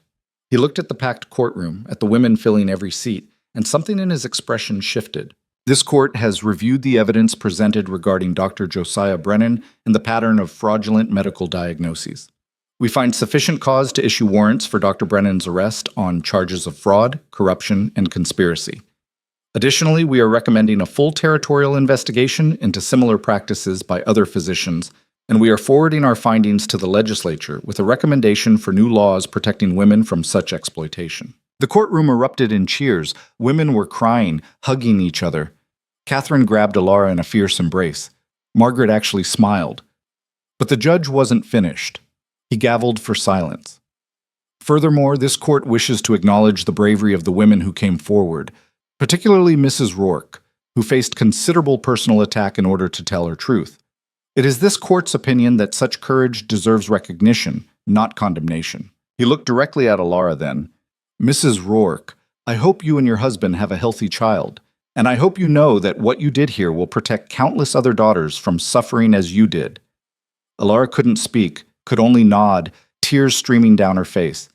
He looked at the packed courtroom, at the women filling every seat, and something in his expression shifted. This court has reviewed the evidence presented regarding Dr. Josiah Brennan and the pattern of fraudulent medical diagnoses. We find sufficient cause to issue warrants for Dr. Brennan's arrest on charges of fraud, corruption, and conspiracy. Additionally, we are recommending a full territorial investigation into similar practices by other physicians, and we are forwarding our findings to the legislature with a recommendation for new laws protecting women from such exploitation. The courtroom erupted in cheers. Women were crying, hugging each other. Catherine grabbed Alara in a fierce embrace. Margaret actually smiled. But the judge wasn't finished. He gavelled for silence. Furthermore, this court wishes to acknowledge the bravery of the women who came forward, particularly Mrs. Rourke, who faced considerable personal attack in order to tell her truth. It is this court's opinion that such courage deserves recognition, not condemnation. He looked directly at Alara then. Mrs. Rourke, I hope you and your husband have a healthy child. And I hope you know that what you did here will protect countless other daughters from suffering as you did. Alara couldn't speak, could only nod, tears streaming down her face.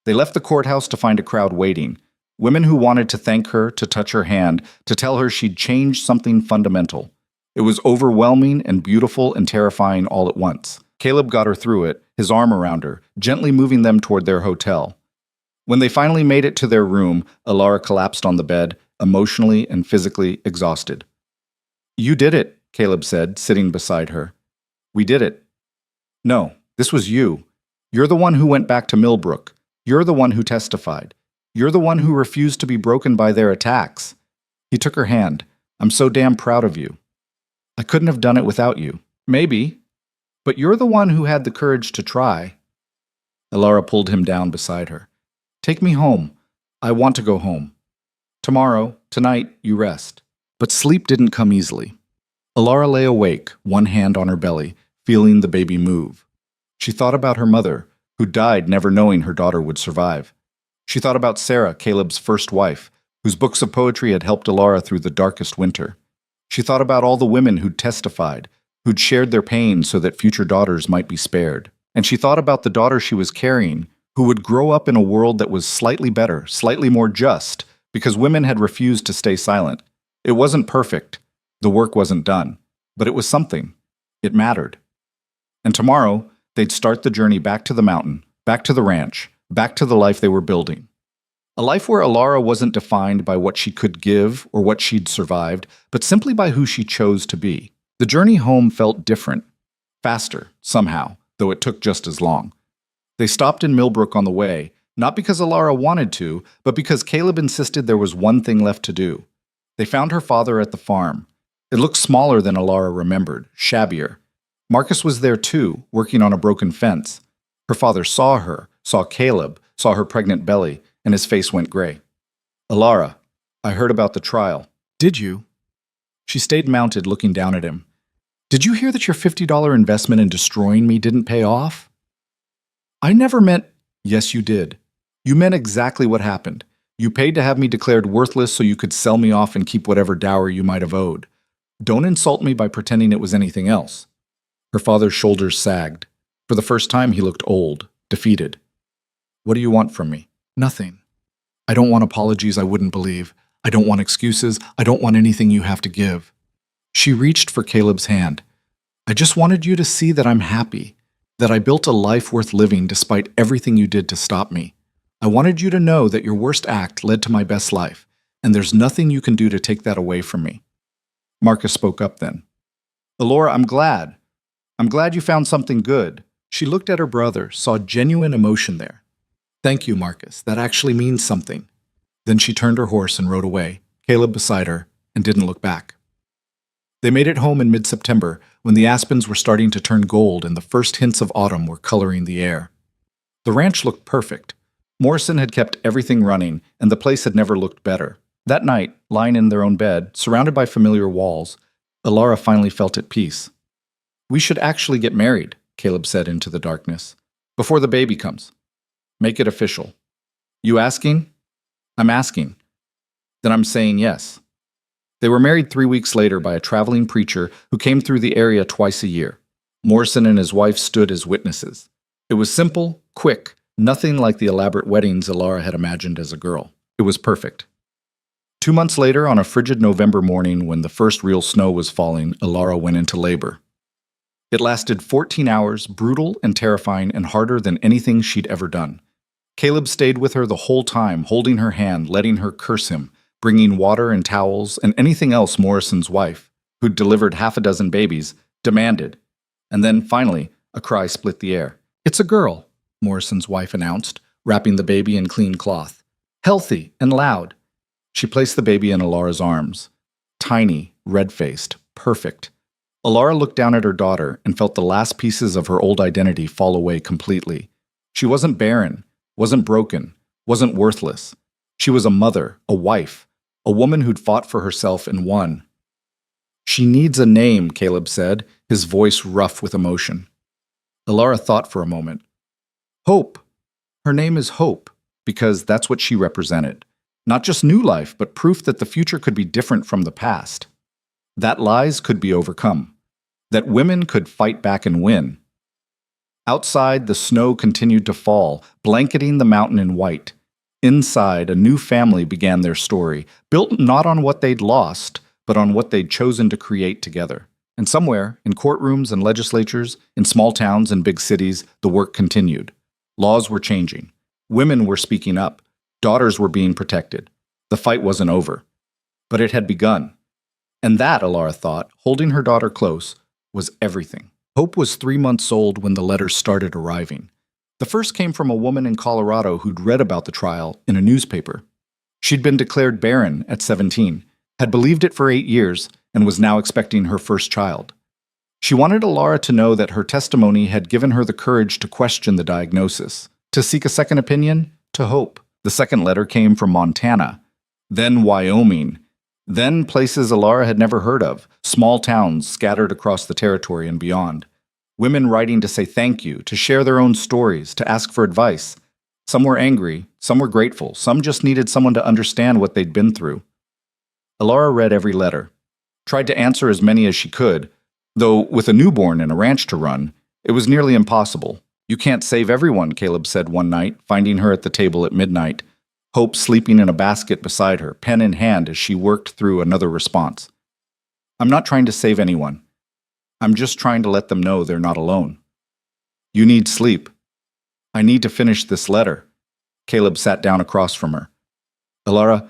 They left the courthouse to find a crowd waiting. Women who wanted to thank her, to touch her hand, to tell her she'd changed something fundamental. It was overwhelming and beautiful and terrifying all at once. Caleb got her through it, his arm around her, gently moving them toward their hotel. When they finally made it to their room, Alara collapsed on the bed, emotionally and physically exhausted. You did it, Caleb said, sitting beside her. We did it. No, this was you. You're the one who went back to Millbrook. You're the one who testified. You're the one who refused to be broken by their attacks. He took her hand. I'm so damn proud of you. I couldn't have done it without you. Maybe. But you're the one who had the courage to try. Alara pulled him down beside her. Take me home. I want to go home. Tomorrow, tonight, you rest. But sleep didn't come easily. Alara lay awake, one hand on her belly, feeling the baby move. She thought about her mother, who died never knowing her daughter would survive. She thought about Sarah, Caleb's first wife, whose books of poetry had helped Alara through the darkest winter. She thought about all the women who'd testified, who'd shared their pain so that future daughters might be spared. And she thought about the daughter she was carrying, who would grow up in a world that was slightly better, slightly more just, because women had refused to stay silent. It wasn't perfect. The work wasn't done. But it was something. It mattered. And tomorrow, they'd start the journey back to the mountain, back to the ranch, back to the life they were building. A life where Alara wasn't defined by what she could give or what she'd survived, but simply by who she chose to be. The journey home felt different, faster, somehow, though it took just as long. They stopped in Millbrook on the way, Not because Alara wanted to, but because Caleb insisted there was one thing left to do. They found her father at the farm. It looked smaller than Alara remembered, shabbier. Marcus was there too, working on a broken fence. Her father saw her, saw Caleb, saw her pregnant belly, and his face went gray. Alara, I heard about the trial. Did you? She stayed mounted, looking down at him. Did you hear that your $50 investment in destroying me didn't pay off? I never meant... Yes, you did. You meant exactly what happened. You paid to have me declared worthless so you could sell me off and keep whatever dower you might have owed. Don't insult me by pretending it was anything else. Her father's shoulders sagged. For the first time, he looked old, defeated. What do you want from me? Nothing. I don't want apologies I wouldn't believe. I don't want excuses. I don't want anything you have to give. She reached for Caleb's hand. I just wanted you to see that I'm happy, that I built a life worth living despite everything you did to stop me. I wanted you to know that your worst act led to my best life, and there's nothing you can do to take that away from me. Marcus spoke up then. Alora, I'm glad. I'm glad you found something good. She looked at her brother, saw genuine emotion there. Thank you, Marcus. That actually means something. Then she turned her horse and rode away, Caleb beside her, and didn't look back. They made it home in mid-September, when the aspens were starting to turn gold and the first hints of autumn were coloring the air. The ranch looked perfect. Morrison had kept everything running, and the place had never looked better. That night, lying in their own bed, surrounded by familiar walls, Alara finally felt at peace. We should actually get married, Caleb said into the darkness, before the baby comes. Make it official. You asking? I'm asking. Then I'm saying yes. They were married 3 weeks later by a traveling preacher who came through the area twice a year. Morrison and his wife stood as witnesses. It was simple, quick, nothing like the elaborate weddings Alara had imagined as a girl. It was perfect. 2 months later, on a frigid November morning when the first real snow was falling, Alara went into labor. It lasted 14 hours, brutal and terrifying and harder than anything she'd ever done. Caleb stayed with her the whole time, holding her hand, letting her curse him, bringing water and towels and anything else Morrison's wife, who'd delivered half a dozen babies, demanded. And then, finally, a cry split the air. It's a girl, Morrison's wife announced, wrapping the baby in clean cloth. Healthy and loud. She placed the baby in Alara's arms. Tiny, red-faced, perfect. Alara looked down at her daughter and felt the last pieces of her old identity fall away completely. She wasn't barren, wasn't broken, wasn't worthless. She was a mother, a wife, a woman who'd fought for herself and won. She needs a name, Caleb said, his voice rough with emotion. Alara thought for a moment. Hope. Her name is Hope, because that's what she represented. Not just new life, but proof that the future could be different from the past. That lies could be overcome. That women could fight back and win. Outside, the snow continued to fall, blanketing the mountain in white. Inside, a new family began their story, built not on what they'd lost, but on what they'd chosen to create together. And somewhere, in courtrooms and legislatures, in small towns and big cities, the work continued. Laws were changing. Women were speaking up. Daughters were being protected. The fight wasn't over. But it had begun. And that, Alara thought, holding her daughter close, was everything. Hope was 3 months old when the letters started arriving. The first came from a woman in Colorado who'd read about the trial in a newspaper. She'd been declared barren at 17, had believed it for 8 years, and was now expecting her first child. She wanted Alara to know that her testimony had given her the courage to question the diagnosis, to seek a second opinion, to hope. The second letter came from Montana, then Wyoming, then places Alara had never heard of, small towns scattered across the territory and beyond. Women writing to say thank you, to share their own stories, to ask for advice. Some were angry, some were grateful, some just needed someone to understand what they'd been through. Alara read every letter, tried to answer as many as she could, though with a newborn and a ranch to run, it was nearly impossible. You can't save everyone, Caleb said one night, finding her at the table at midnight, Hope sleeping in a basket beside her, pen in hand as she worked through another response. I'm not trying to save anyone. I'm just trying to let them know they're not alone. You need sleep. I need to finish this letter. Caleb sat down across from her. Alara,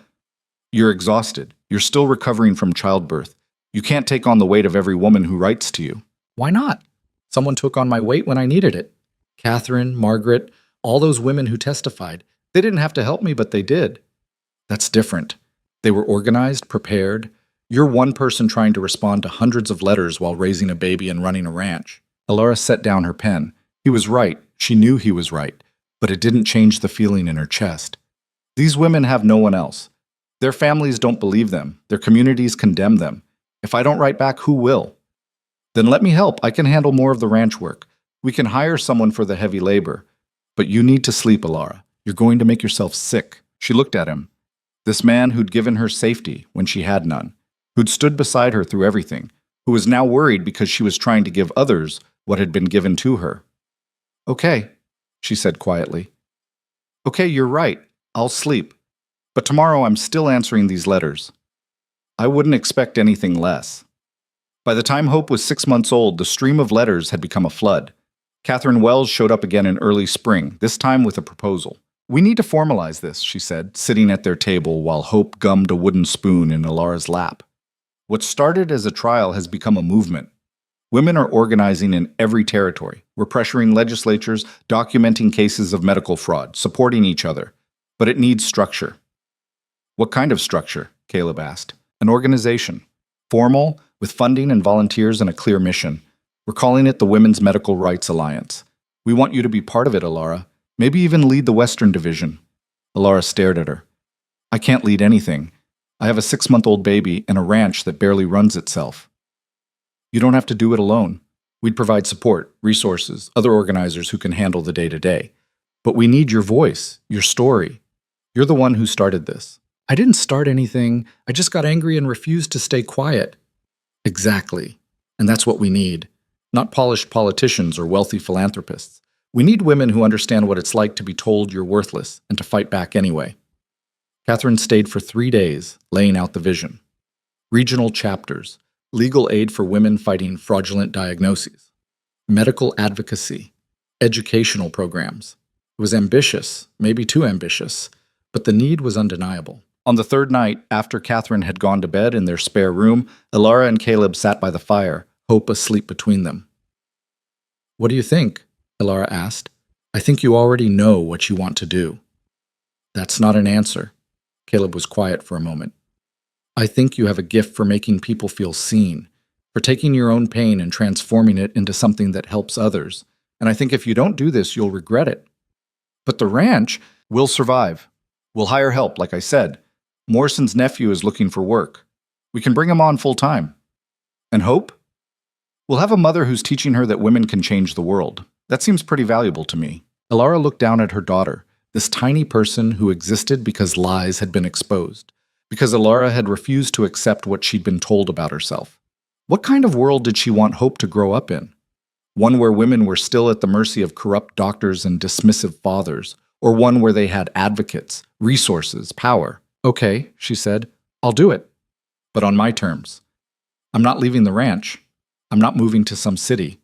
you're exhausted. You're still recovering from childbirth. You can't take on the weight of every woman who writes to you. Why not? Someone took on my weight when I needed it. Catherine, Margaret, all those women who testified, They didn't have to help me, but they did. That's different. They were organized, prepared. You're one person trying to respond to hundreds of letters while raising a baby and running a ranch. Alara set down her pen. He was right. She knew he was right, but it didn't change the feeling in her chest. These women have no one else. Their families don't believe them. Their communities condemn them. If I don't write back, who will? Then let me help. I can handle more of the ranch work. We can hire someone for the heavy labor. But you need to sleep, Alara. You're going to make yourself sick. She looked at him. This man who'd given her safety when she had none, who'd stood beside her through everything, who was now worried because she was trying to give others what had been given to her. Okay, she said quietly. Okay, you're right. I'll sleep. But tomorrow I'm still answering these letters. I wouldn't expect anything less. By the time Hope was 6 months old, the stream of letters had become a flood. Catherine Wells showed up again in early spring, this time with a proposal. We need to formalize this, she said, sitting at their table while Hope gummed a wooden spoon in Alara's lap. What started as a trial has become a movement. Women are organizing in every territory. We're pressuring legislatures, documenting cases of medical fraud, supporting each other. But it needs structure. What kind of structure? Caleb asked. An organization. Formal, with funding and volunteers and a clear mission. We're calling it the Women's Medical Rights Alliance. We want you to be part of it, Alara. Maybe even lead the Western Division. Alara stared at her. I can't lead anything. I have a 6-month-old baby and a ranch that barely runs itself. You don't have to do it alone. We'd provide support, resources, other organizers who can handle the day-to-day. But we need your voice, your story. You're the one who started this. I didn't start anything. I just got angry and refused to stay quiet. Exactly. And that's what we need. Not polished politicians or wealthy philanthropists. We need women who understand what it's like to be told you're worthless and to fight back anyway. Catherine stayed for 3 days, laying out the vision. Regional chapters, legal aid for women fighting fraudulent diagnoses, medical advocacy, educational programs. It was ambitious, maybe too ambitious, but the need was undeniable. On the third night, after Catherine had gone to bed in their spare room, Alara and Caleb sat by the fire, Hope asleep between them. What do you think? Alara asked. I think you already know what you want to do. That's not an answer. Caleb was quiet for a moment. I think you have a gift for making people feel seen, for taking your own pain and transforming it into something that helps others. And I think if you don't do this, you'll regret it. But the ranch will survive. We'll hire help, like I said. Morrison's nephew is looking for work. We can bring him on full time. And Hope? We'll have a mother who's teaching her that women can change the world. That seems pretty valuable to me. Alara looked down at her daughter, this tiny person who existed because lies had been exposed, because Alara had refused to accept what she'd been told about herself. What kind of world did she want Hope to grow up in? One where women were still at the mercy of corrupt doctors and dismissive fathers, or one where they had advocates, resources, power? Okay, she said, I'll do it. But on my terms. I'm not leaving the ranch. I'm not moving to some city.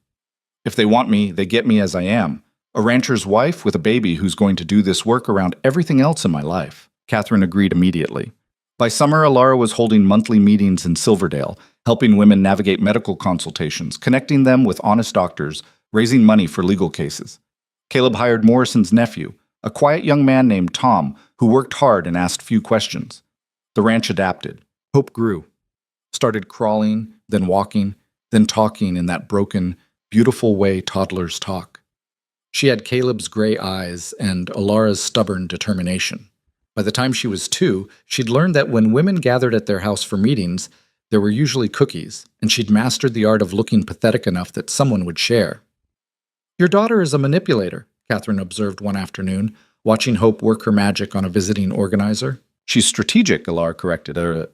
If they want me, they get me as I am. A rancher's wife with a baby who's going to do this work around everything else in my life. Catherine agreed immediately. By summer, Alara was holding monthly meetings in Silverdale, helping women navigate medical consultations, connecting them with honest doctors, raising money for legal cases. Caleb hired Morrison's nephew, a quiet young man named Tom, who worked hard and asked few questions. The ranch adapted. Hope grew. Started crawling, then walking, then talking in that broken, beautiful way toddlers talk. She had Caleb's gray eyes and Alara's stubborn determination. By the time she was 2, she'd learned that when women gathered at their house for meetings, there were usually cookies, and she'd mastered the art of looking pathetic enough that someone would share. Your daughter is a manipulator, Catherine observed one afternoon, watching Hope work her magic on a visiting organizer. She's strategic, Alara corrected her.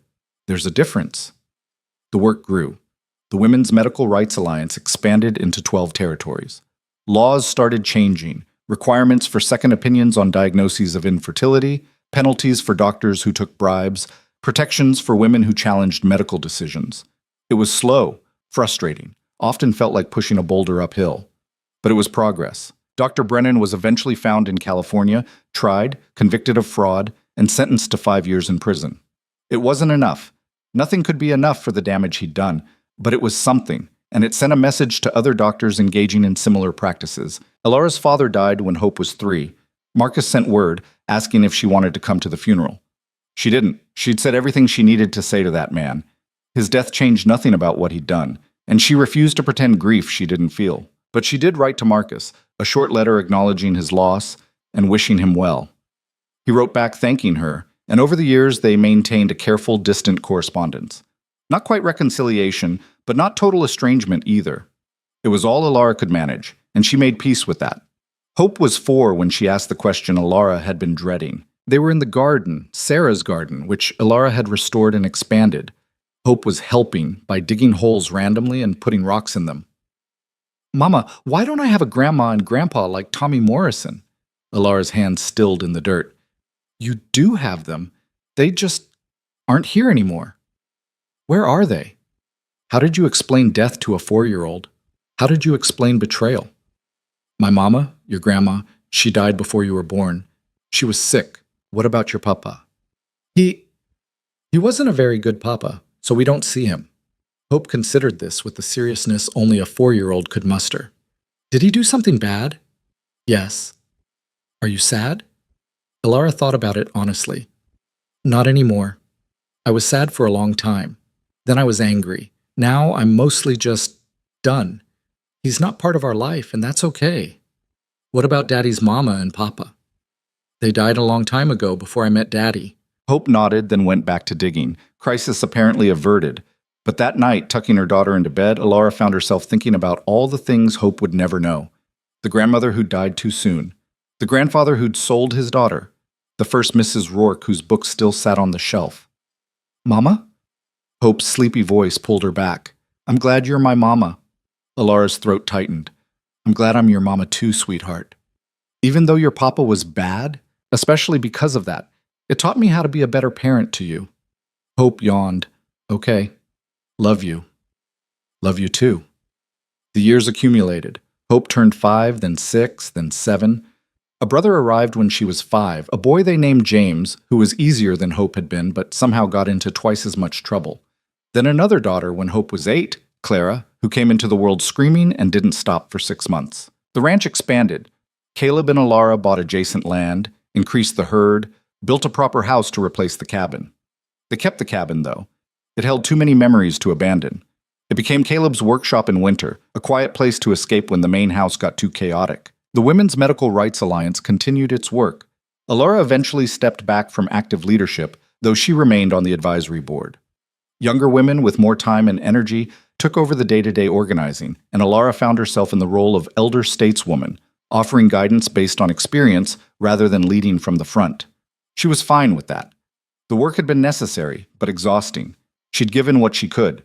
There's a difference. The work grew. The Women's Medical Rights Alliance expanded into 12 territories. Laws started changing, requirements for second opinions on diagnoses of infertility, penalties for doctors who took bribes, protections for women who challenged medical decisions. It was slow, frustrating, often felt like pushing a boulder uphill. But it was progress. Dr. Brennan was eventually found in California, tried, convicted of fraud, and sentenced to 5 years in prison. It wasn't enough. Nothing could be enough for the damage he'd done, but it was something, and it sent a message to other doctors engaging in similar practices. Alara's father died when Hope was 3. Marcus sent word, asking if she wanted to come to the funeral. She didn't. She'd said everything she needed to say to that man. His death changed nothing about what he'd done, and she refused to pretend grief she didn't feel. But she did write to Marcus, a short letter acknowledging his loss and wishing him well. He wrote back thanking her, and over the years they maintained a careful, distant correspondence. Not quite reconciliation, but not total estrangement either. It was all Alara could manage, and she made peace with that. Hope was 4 when she asked the question Alara had been dreading. They were in the garden, Sarah's garden, which Alara had restored and expanded. Hope was helping by digging holes randomly and putting rocks in them. "Mama, why don't I have a grandma and grandpa like Tommy Morrison?" Alara's hand stilled in the dirt. "You do have them. They just aren't here anymore. Where are they? How did you explain death to a 4-year-old? How did you explain betrayal?" "My mama, your grandma, she died before you were born. She was sick. What about your papa?" He wasn't a very good papa, so we don't see him." Hope considered this with the seriousness only a 4-year-old could muster. "Did he do something bad?" "Yes." "Are you sad?" Alara thought about it honestly. "Not anymore. I was sad for a long time. Then I was angry. Now I'm mostly just done. He's not part of our life, and that's okay." "What about Daddy's mama and papa?" "They died a long time ago before I met Daddy." Hope nodded, then went back to digging, crisis apparently averted. But that night, tucking her daughter into bed, Alara found herself thinking about all the things Hope would never know. The grandmother who died too soon. The grandfather who'd sold his daughter. The first Mrs. Rourke whose book still sat on the shelf. "Mama?" Hope's sleepy voice pulled her back. "I'm glad you're my mama." Alara's throat tightened. "I'm glad I'm your mama too, sweetheart. Even though your papa was bad, especially because of that, it taught me how to be a better parent to you." Hope yawned. "Okay. Love you. Love you too." The years accumulated. Hope turned 5, then 6, then 7. A brother arrived when she was 5, a boy they named James, who was easier than Hope had been, but somehow got into twice as much trouble. Then another daughter when Hope was 8, Clara, who came into the world screaming and didn't stop for 6 months. The ranch expanded. Caleb and Alara bought adjacent land, increased the herd, built a proper house to replace the cabin. They kept the cabin, though. It held too many memories to abandon. It became Caleb's workshop in winter, a quiet place to escape when the main house got too chaotic. The Women's Medical Rights Alliance continued its work. Alara eventually stepped back from active leadership, though she remained on the advisory board. Younger women with more time and energy took over the day-to-day organizing, and Alara found herself in the role of elder stateswoman, offering guidance based on experience rather than leading from the front. She was fine with that. The work had been necessary, but exhausting. She'd given what she could.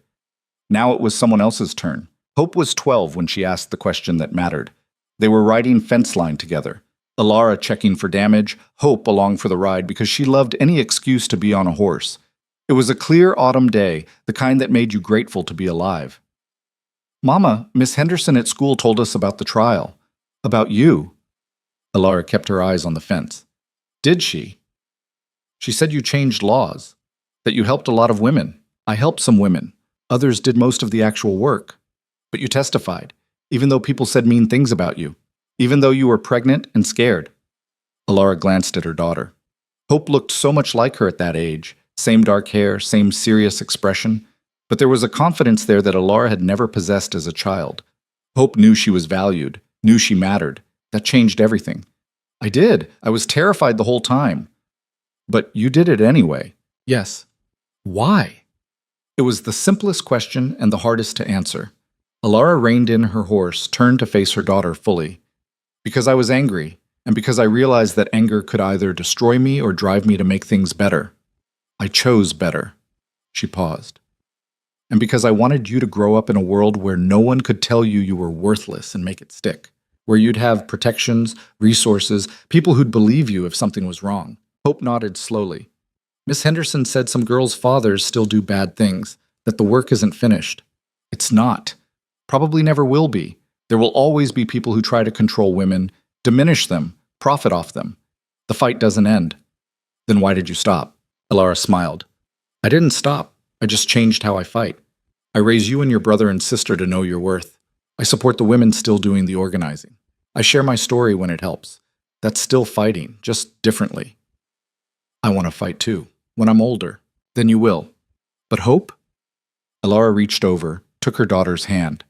Now it was someone else's turn. Hope was 12 when she asked the question that mattered. They were riding fence line together. Alara checking for damage, Hope along for the ride because she loved any excuse to be on a horse. It was a clear autumn day, the kind that made you grateful to be alive. "Mama, Miss Henderson at school told us about the trial. About you." Alara kept her eyes on the fence. "Did she?" "She said you changed laws, that you helped a lot of women. I helped some women. Others did most of the actual work. But you testified, even though people said mean things about you, even though you were pregnant and scared." Alara glanced at her daughter. Hope looked so much like her at that age, same dark hair, same serious expression, but there was a confidence there that Alara had never possessed as a child. Hope knew she was valued, knew she mattered. That changed everything. "I did. I was terrified the whole time." "But you did it anyway." "Yes." "Why?" It was the simplest question and the hardest to answer. Alara reined in her horse, turned to face her daughter fully. "Because I was angry, and because I realized that anger could either destroy me or drive me to make things better. I chose better." She paused. "And because I wanted you to grow up in a world where no one could tell you you were worthless and make it stick, where you'd have protections, resources, people who'd believe you if something was wrong." Hope nodded slowly. "Miss Henderson said some girls' fathers still do bad things, that the work isn't finished. It's not. Probably never will be. There will always be people who try to control women, diminish them, profit off them. The fight doesn't end." "Then why did you stop?" Alara smiled. "I didn't stop. I just changed how I fight. I raise you and your brother and sister to know your worth. I support the women still doing the organizing. I share my story when it helps. That's still fighting, just differently. I want to fight too. When I'm older. Then you will. But Hope? Alara reached over, took her daughter's hand.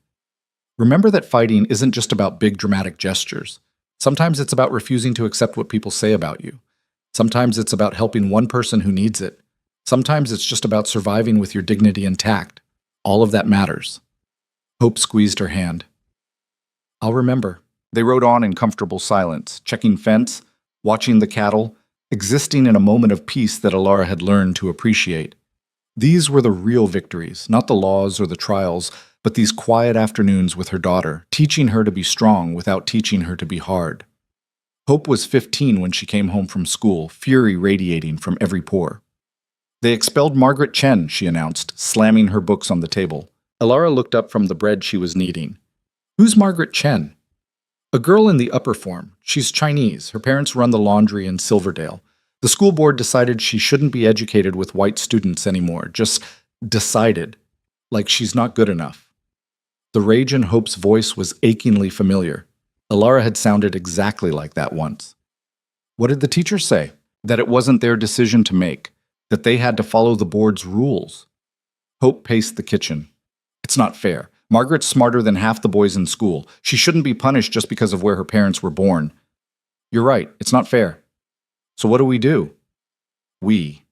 Remember that fighting isn't just about big dramatic gestures. Sometimes it's about refusing to accept what people say about you. Sometimes it's about helping one person who needs it. Sometimes it's just about surviving with your dignity intact. All of that matters. Hope squeezed her hand. I'll remember. They rode on in comfortable silence, checking fence, watching the cattle, existing in a moment of peace that Alara had learned to appreciate. These were the real victories, not the laws or the trials, but these quiet afternoons with her daughter, teaching her to be strong without teaching her to be hard. Hope was 15 when she came home from school, fury radiating from every pore. They expelled Margaret Chen, she announced, slamming her books on the table. Alara looked up from the bread she was kneading. Who's Margaret Chen? A girl in the upper form. She's Chinese. Her parents run the laundry in Silverdale. The school board decided she shouldn't be educated with white students anymore. Just decided. Like she's not good enough. The rage in Hope's voice was achingly familiar. Alara had sounded exactly like that once. What did the teacher say? That it wasn't their decision to make. That they had to follow the board's rules. Hope paced the kitchen. It's not fair. Margaret's smarter than half the boys in school. She shouldn't be punished just because of where her parents were born. You're right. It's not fair. So what do we do? We.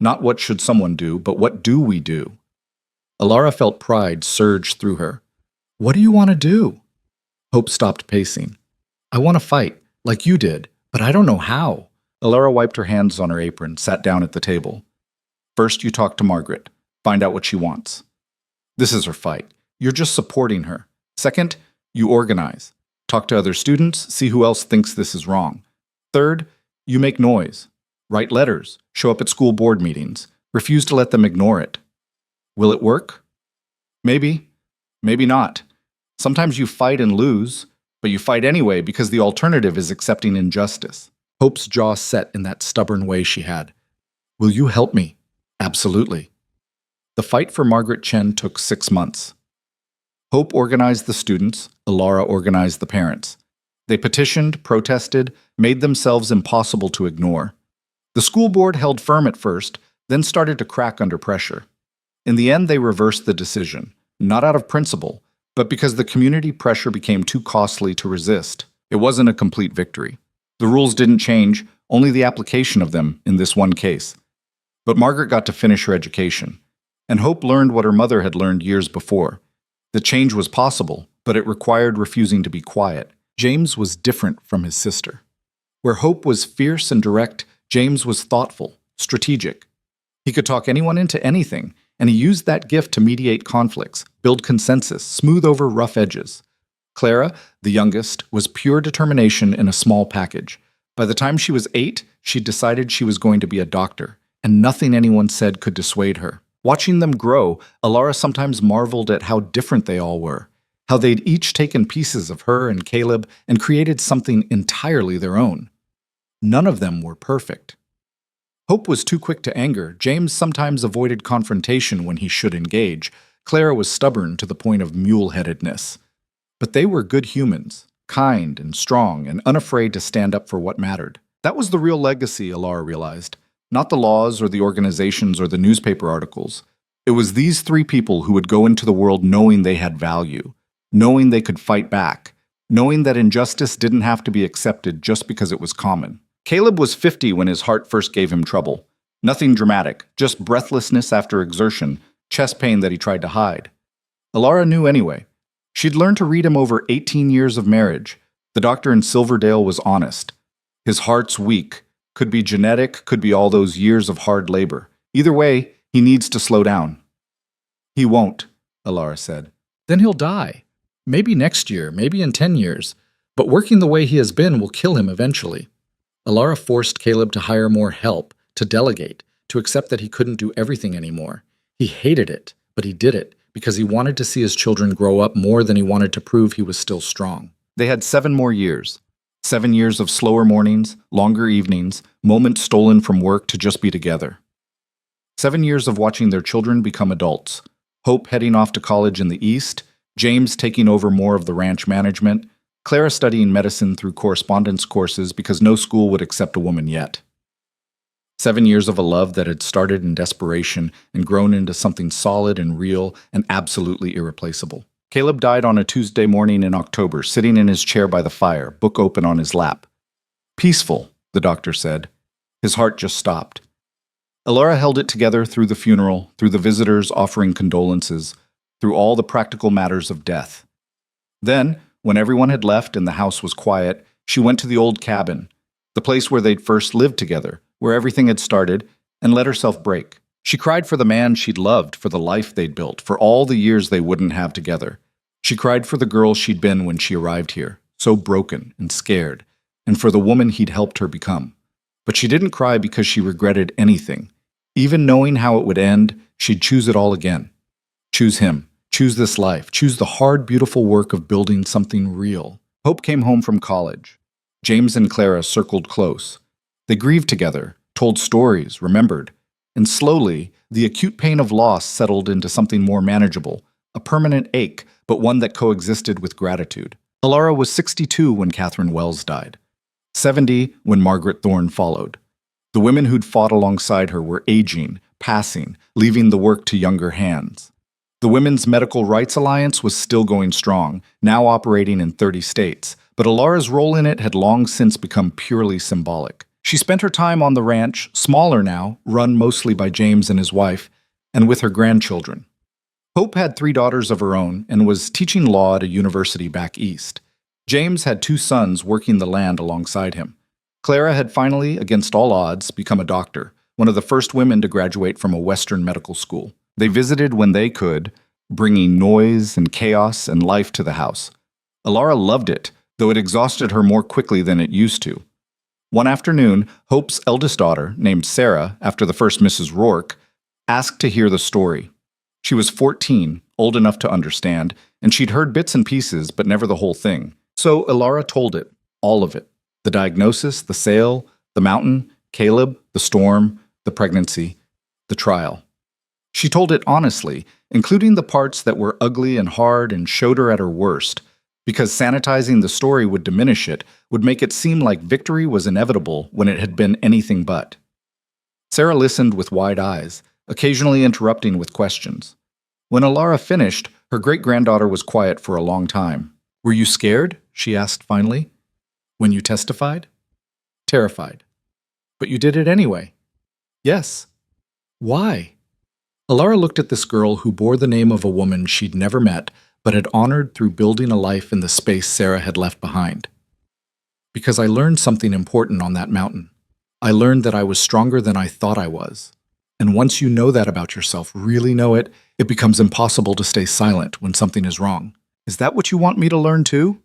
Not what should someone do, but what do we do? Alara felt pride surge through her. What do you want to do? Hope stopped pacing. I want to fight, like you did, but I don't know how. Alara wiped her hands on her apron, sat down at the table. First, you talk to Margaret. Find out what she wants. This is her fight. You're just supporting her. Second, you organize. Talk to other students, see who else thinks this is wrong. Third, you make noise. Write letters. Show up at school board meetings. Refuse to let them ignore it. Will it work? Maybe. Maybe not. Sometimes you fight and lose, but you fight anyway because the alternative is accepting injustice. Hope's jaw set in that stubborn way she had. Will you help me? Absolutely. The fight for Margaret Chen took 6 months. Hope organized the students, Alara organized the parents. They petitioned, protested, made themselves impossible to ignore. The school board held firm at first, then started to crack under pressure. In the end, they reversed the decision, not out of principle, but because the community pressure became too costly to resist. It wasn't a complete victory. The rules didn't change, only the application of them in this one case. But Margaret got to finish her education, and Hope learned what her mother had learned years before. The change was possible, but it required refusing to be quiet. James was different from his sister. Where Hope was fierce and direct, James was thoughtful, strategic. He could talk anyone into anything, and he used that gift to mediate conflicts, build consensus, smooth over rough edges. Clara, the youngest, was pure determination in a small package. By the time she was 8, she'd decided she was going to be a doctor, and nothing anyone said could dissuade her. Watching them grow, Alara sometimes marveled at how different they all were, how they'd each taken pieces of her and Caleb and created something entirely their own. None of them were perfect. Hope was too quick to anger. James sometimes avoided confrontation when he should engage. Clara was stubborn to the point of mule-headedness. But they were good humans, kind and strong and unafraid to stand up for what mattered. That was the real legacy, Alara realized. Not the laws or the organizations or the newspaper articles. It was these 3 people who would go into the world knowing they had value, knowing they could fight back, knowing that injustice didn't have to be accepted just because it was common. Caleb was 50 when his heart first gave him trouble. Nothing dramatic, just breathlessness after exertion, chest pain that he tried to hide. Alara knew anyway. She'd learned to read him over 18 years of marriage. The doctor in Silverdale was honest. His heart's weak. Could be genetic, could be all those years of hard labor. Either way, he needs to slow down. He won't, Alara said. Then he'll die. Maybe next year, maybe in 10 years. But working the way he has been will kill him eventually. Alara forced Caleb to hire more help, to delegate, to accept that he couldn't do everything anymore. He hated it, but he did it because he wanted to see his children grow up more than he wanted to prove he was still strong. They had 7 more years. 7 years of slower mornings, longer evenings, moments stolen from work to just be together. 7 years of watching their children become adults. Hope heading off to college in the East, James taking over more of the ranch management, Clara studying medicine through correspondence courses because no school would accept a woman yet. 7 years of a love that had started in desperation and grown into something solid and real and absolutely irreplaceable. Caleb died on a Tuesday morning in October, sitting in his chair by the fire, book open on his lap. Peaceful, the doctor said. His heart just stopped. Alara held it together through the funeral, through the visitors offering condolences, through all the practical matters of death. Then, when everyone had left and the house was quiet, she went to the old cabin, the place where they'd first lived together, where everything had started, and let herself break. She cried for the man she'd loved, for the life they'd built, for all the years they wouldn't have together. She cried for the girl she'd been when she arrived here, so broken and scared, and for the woman he'd helped her become. But she didn't cry because she regretted anything. Even knowing how it would end, she'd choose it all again. Choose him. Choose this life. Choose the hard, beautiful work of building something real. Hope came home from college. James and Clara circled close. They grieved together, told stories, remembered. And slowly, the acute pain of loss settled into something more manageable, a permanent ache, but one that coexisted with gratitude. Alara was 62 when Catherine Wells died, 70 when Margaret Thorne followed. The women who'd fought alongside her were aging, passing, leaving the work to younger hands. The Women's Medical Rights Alliance was still going strong, now operating in 30 states, but Alara's role in it had long since become purely symbolic. She spent her time on the ranch, smaller now, run mostly by James and his wife, and with her grandchildren. Hope had 3 daughters of her own and was teaching law at a university back east. James had 2 sons working the land alongside him. Clara had finally, against all odds, become a doctor, one of the first women to graduate from a Western medical school. They visited when they could, bringing noise and chaos and life to the house. Alara loved it, though it exhausted her more quickly than it used to. One afternoon, Hope's eldest daughter, named Sarah, after the first Mrs. Rourke, asked to hear the story. She was 14, old enough to understand, and she'd heard bits and pieces, but never the whole thing. So Alara told it, all of it. The diagnosis, the sale, the mountain, Caleb, the storm, the pregnancy, the trial. She told it honestly, including the parts that were ugly and hard and showed her at her worst, because sanitizing the story would diminish it, would make it seem like victory was inevitable when it had been anything but. Sarah listened with wide eyes, occasionally interrupting with questions. When Alara finished, her great-granddaughter was quiet for a long time. "Were you scared?" she asked finally. "When you testified?" "Terrified." "But you did it anyway." "Yes." "Why?" Alara looked at this girl who bore the name of a woman she'd never met, but had honored through building a life in the space Sarah had left behind. "Because I learned something important on that mountain. I learned that I was stronger than I thought I was. And once you know that about yourself, really know it, it becomes impossible to stay silent when something is wrong. Is that what you want me to learn too?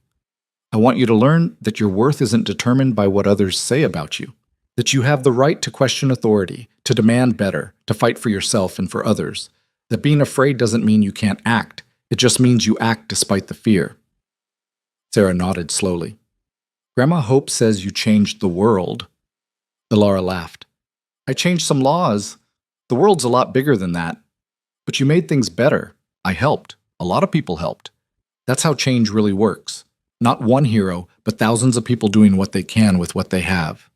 I want you to learn that your worth isn't determined by what others say about you. That you have the right to question authority, to demand better, to fight for yourself and for others. That being afraid doesn't mean you can't act. It just means you act despite the fear." Sarah nodded slowly. "Grandma Hope says you changed the world." Alara laughed. "I changed some laws. The world's a lot bigger than that. But you made things better. I helped. A lot of people helped. That's how change really works. Not one hero, but thousands of people doing what they can with what they have."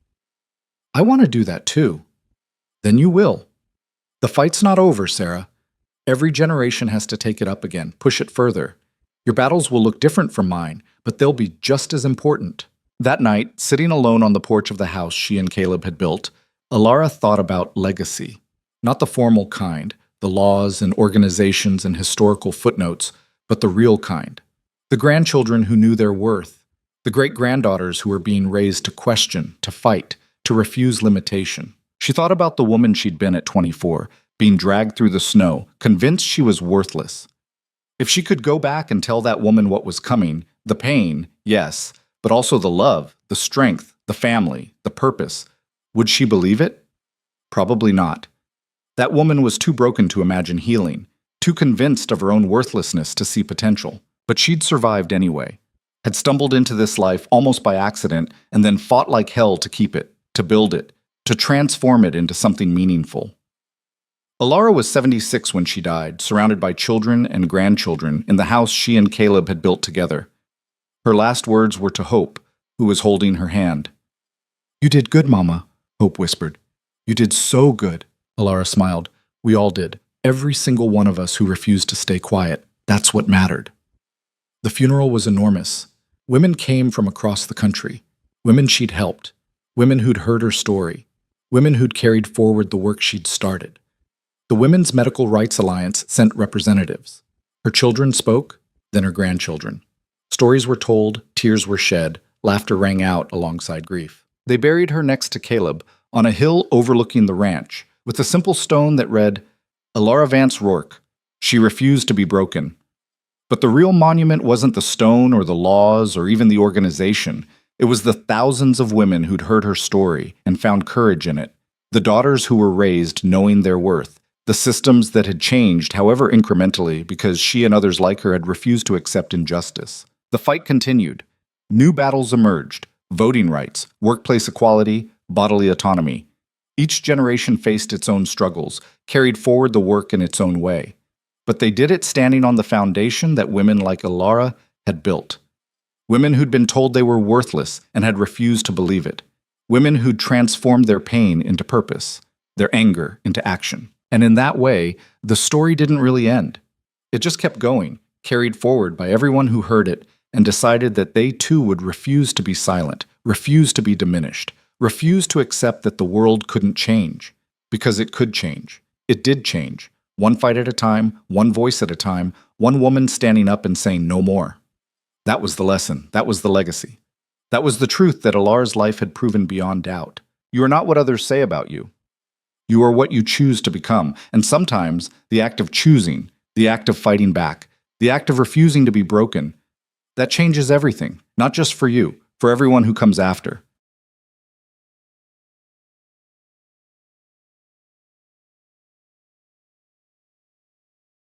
"I want to do that too." "Then you will. The fight's not over, Sarah. Every generation has to take it up again, push it further. Your battles will look different from mine, but they'll be just as important." That night, sitting alone on the porch of the house she and Caleb had built, Alara thought about legacy. Not the formal kind, the laws and organizations and historical footnotes, but the real kind. The grandchildren who knew their worth. The great-granddaughters who were being raised to question, to fight, to refuse limitation. She thought about the woman she'd been at 24, being dragged through the snow, convinced she was worthless. If she could go back and tell that woman what was coming, the pain, yes, but also the love, the strength, the family, the purpose, would she believe it? Probably not. That woman was too broken to imagine healing, too convinced of her own worthlessness to see potential. But she'd survived anyway, had stumbled into this life almost by accident and then fought like hell to keep it, to build it, to transform it into something meaningful. Alara was 76 when she died, surrounded by children and grandchildren in the house she and Caleb had built together. Her last words were to Hope, who was holding her hand. "You did good, Mama," Hope whispered. "You did so good." Alara smiled. "We all did. Every single one of us who refused to stay quiet. That's what mattered." The funeral was enormous. Women came from across the country. Women she'd helped. Women who'd heard her story. Women who'd carried forward the work she'd started. The Women's Medical Rights Alliance sent representatives. Her children spoke, then her grandchildren. Stories were told, tears were shed, laughter rang out alongside grief. They buried her next to Caleb, on a hill overlooking the ranch, with a simple stone that read, "Alara Vance Rourke. She refused to be broken." But the real monument wasn't the stone or the laws or even the organization. It was the thousands of women who'd heard her story and found courage in it. The daughters who were raised knowing their worth. The systems that had changed, however incrementally, because she and others like her had refused to accept injustice. The fight continued. New battles emerged. Voting rights, workplace equality, bodily autonomy. Each generation faced its own struggles, carried forward the work in its own way. But they did it standing on the foundation that women like Alara had built. Women who'd been told they were worthless and had refused to believe it. Women who'd transformed their pain into purpose, their anger into action. And in that way, the story didn't really end. It just kept going, carried forward by everyone who heard it and decided that they too would refuse to be silent, refuse to be diminished, refuse to accept that the world couldn't change. Because it could change. It did change. One fight at a time, one voice at a time, one woman standing up and saying no more. That was the lesson. That was the legacy. That was the truth that Alara's life had proven beyond doubt. You are not what others say about you. You are what you choose to become. And sometimes the act of choosing, the act of fighting back, the act of refusing to be broken, that changes everything, not just for you, for everyone who comes after.